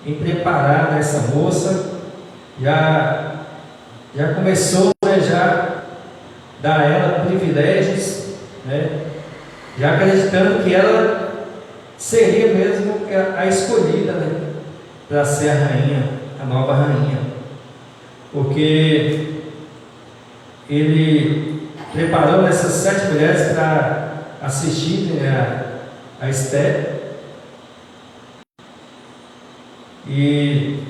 em preparar essa moça, já começou, né, já dar a ela privilégios, né, já acreditando que ela seria mesmo a escolhida, né, para ser a rainha, a nova rainha, porque ele preparou essas 7 mulheres para assistirem, né, a Esther, e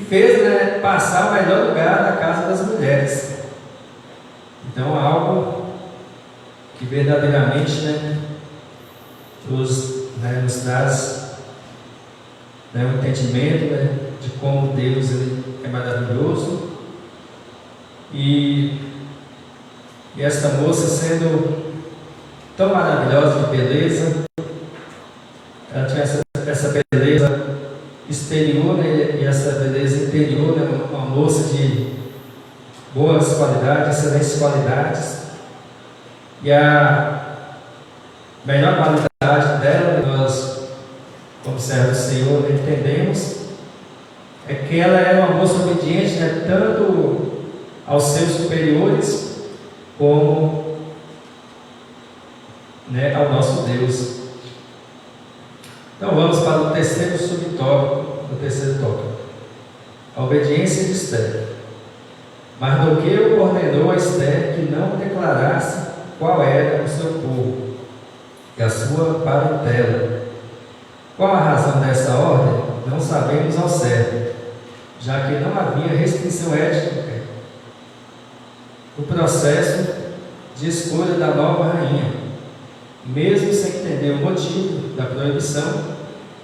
fez, né, passar o melhor lugar da casa das mulheres. Então algo que verdadeiramente, né, nos traz, né, um entendimento, né, de como Deus ele é maravilhoso. E esta moça, sendo tão maravilhosa de beleza, ela tinha essa beleza exterior, né, e essa beleza interior, né, uma moça de boas qualidades, excelentes qualidades. E a melhor qualidade dela, nós, como servos do Senhor, entendemos, é que ela era uma moça obediente, né, tanto aos seus superiores, como, né, ao nosso Deus. Então vamos para o terceiro subtópico, o terceiro tópico. A obediência de Esther. Mardoqueu ordenou a Esther que não declarasse qual era o seu povo e a sua parentela. Qual a razão dessa ordem? Não sabemos ao certo, já que não havia restrição étnica no processo de escolha da nova rainha. Mesmo sem entender o motivo da proibição,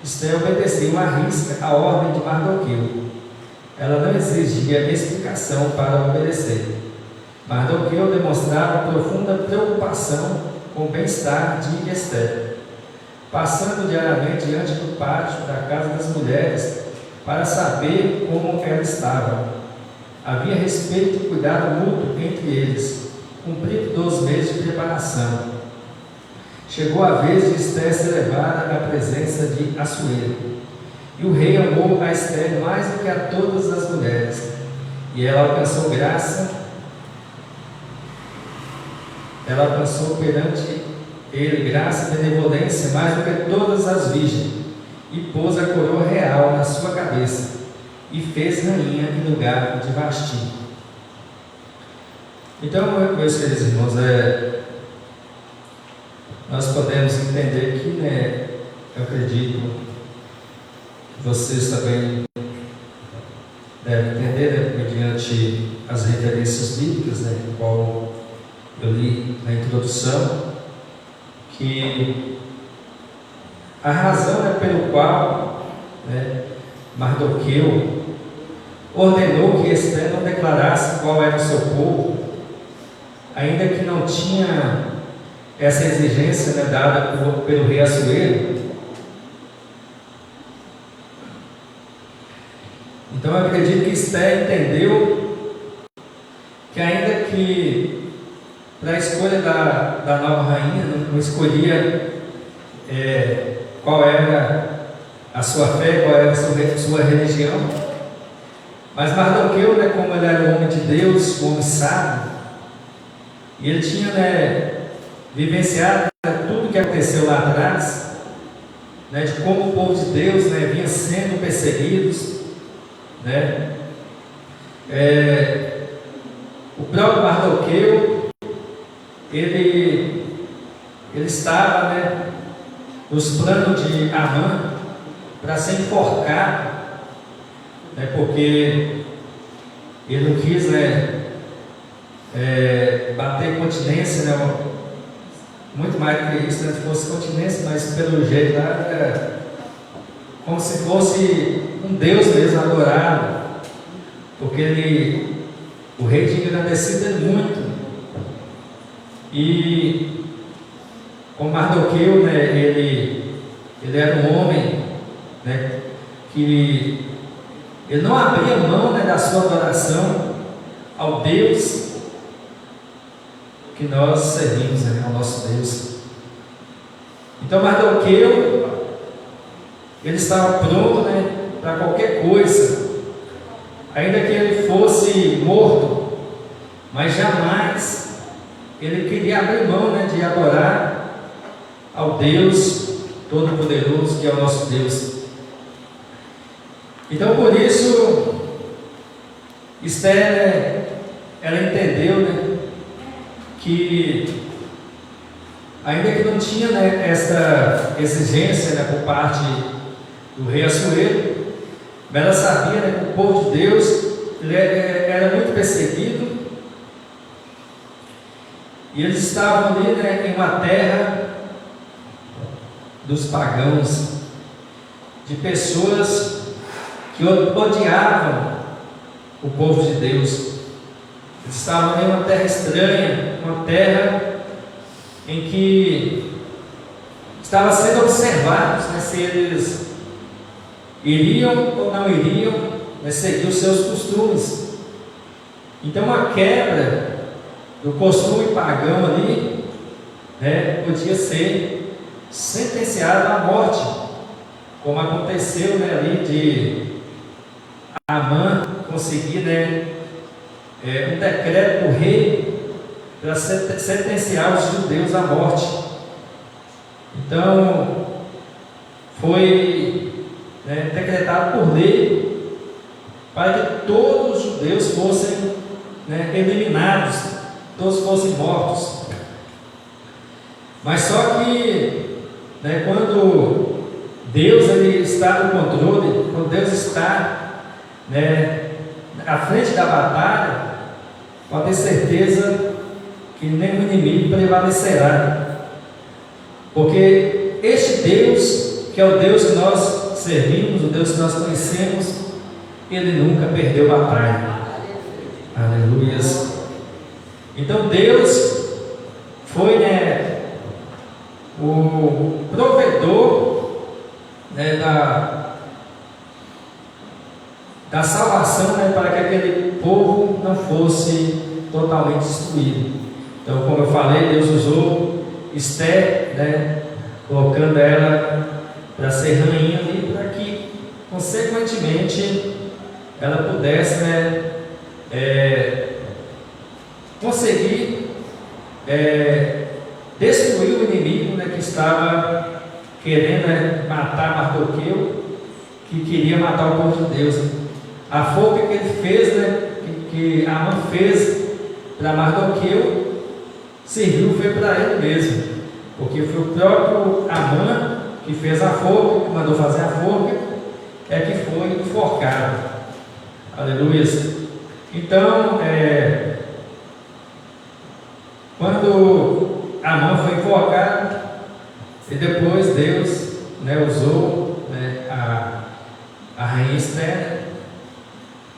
Esther obedeceu à risca a ordem de Mardoqueu. Ela não exigia explicação para obedecer. Mardoqueu demonstrava profunda preocupação com o bem-estar de Esther, passando diariamente diante do pátio da casa das mulheres para saber como ela estava. Havia respeito e cuidado mútuo entre eles, cumprido 2 meses de preparação. Chegou a vez de Esther ser levada à presença de Assuero. E o rei amou a Esther mais do que a todas as mulheres. E ela alcançou graça. Ela alcançou perante ele graça e benevolência mais do que todas as virgens. E pôs a coroa real na sua cabeça. E fez rainha em lugar de Vasti. Então, meus queridos irmãos, nós podemos entender que, né, eu acredito que vocês também devem entender, né, mediante as referências bíblicas, né, qual eu li na introdução, que a razão, né, pelo qual, né, Mardoqueu ordenou que Esther não declarasse qual era o seu povo, ainda que não tinha essa exigência, né, dada pelo rei Assuero. Então eu acredito que Esther entendeu que, ainda que para a escolha da nova rainha não escolhia qual era a sua fé, qual era a sua religião, mas Mardoqueu, né, como ele era um homem de Deus, um homem sábio, e ele tinha, né, vivenciado tudo que aconteceu lá atrás, né, de como o povo de Deus, né, vinha sendo perseguidos, né? O próprio Mardoqueu, ele estava, né, nos planos de Amã para ser enforcado, né, porque ele não quis, né, bater continência, né, muito mais do que isso, né, se fosse continência, mas pelo jeito lá era como se fosse um Deus mesmo adorado, porque o rei tinha engrandecido ele muito. E como Mardoqueu, né, ele era um homem, né, que ele não abria mão, né, da sua adoração ao Deus que nós servimos, né, ao nosso Deus. Então Mardoqueu, ele estava pronto, né, para qualquer coisa, ainda que ele fosse morto, mas jamais ele queria abrir mão, né, de adorar ao Deus Todo-Poderoso, que é o nosso Deus. Então, por isso, Esther, né, ela entendeu, né, que ainda que não tinha, né, essa exigência, né, por parte do rei Assuero, mas ela sabia, né, que o povo de Deus ele era muito perseguido, e eles estavam ali, né, em uma terra dos pagãos, de pessoas que odiavam o povo de Deus. Eles estavam em uma terra estranha, uma terra em que estava sendo observados, né, se eles iriam ou não iriam, né, seguir os seus costumes. Então a quebra do costume pagão ali né, podia ser sentenciado à morte, como aconteceu, né, ali de Amã conseguir, né, um decreto do rei para sentenciar os judeus à morte. Então foi, né, decretado por lei para que todos os judeus fossem, né, eliminados, todos fossem mortos. Mas só que, né, quando Deus ele está no controle, quando Deus está, né, à frente da batalha, pode ter certeza que nenhum inimigo prevalecerá, porque este Deus, que é o Deus que nós servimos, o Deus que nós conhecemos, Ele nunca perdeu batalha. Aleluias. Então Deus foi, né, o provedor, né, da salvação, né, para que aquele povo não fosse totalmente destruído. Então, como eu falei, Deus usou Esther, né, colocando ela para ser rainha ali, para que, consequentemente, ela pudesse, né, conseguir destruir o inimigo, né, que estava querendo, né, matar Mardoqueu, que queria matar o povo de Deus. A forca que ele fez, né, que Amã fez para Mardoqueu, serviu foi para ele mesmo, porque foi o próprio Amã que fez a forca, que mandou fazer a forca, que foi enforcado. Aleluia. Então, quando Amã foi enforcado, e depois Deus, né, usou, né, a rainha Esther,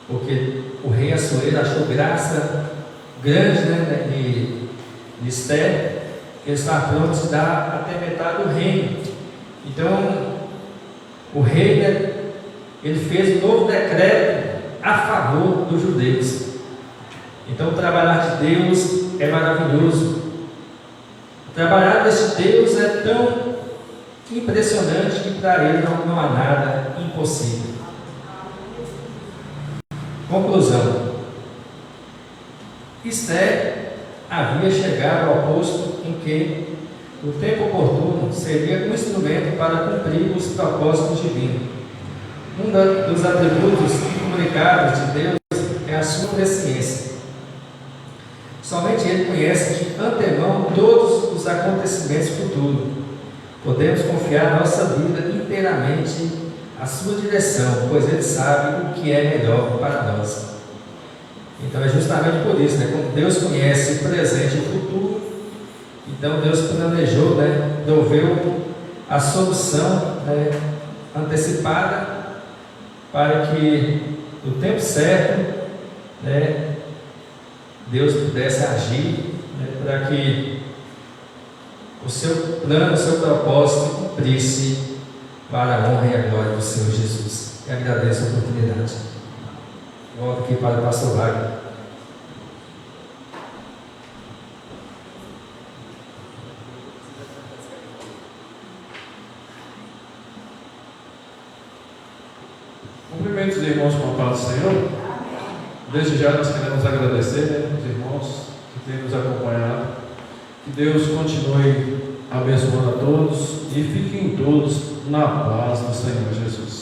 porque o rei Assuero achou graça grande, né, de Esther, que ele está pronto a dar até metade do reino. Então, o rei, né, ele fez um novo decreto a favor dos judeus. Então, o trabalhar de Deus é maravilhoso. O trabalhar desse Deus é tão impressionante que para ele não há nada impossível. Conclusão: Esther havia chegado ao posto em que o tempo oportuno seria um instrumento para cumprir os propósitos divinos. Um dos atributos incomunicáveis de Deus é a sua presciência. Somente Ele conhece de antemão todos os acontecimentos futuros. Podemos confiar nossa vida inteiramente à sua direção, pois Ele sabe o que é melhor para nós. Então é justamente por isso, né? Como Deus conhece o presente e o futuro, então Deus planejou, né, proveu a solução, né, antecipada, para que no tempo certo, né, Deus pudesse agir, né, para que o seu plano, o seu propósito cumprisse para a honra e a glória do Senhor Jesus. E agradeço a oportunidade. Volto aqui para o pastor Wagner. Cumprimento os irmãos com a paz do Senhor. Desde já nós queremos agradecer, né, os irmãos que têm nos acompanhado. Que Deus continue abençoando a todos e fiquem todos na paz do Senhor Jesus.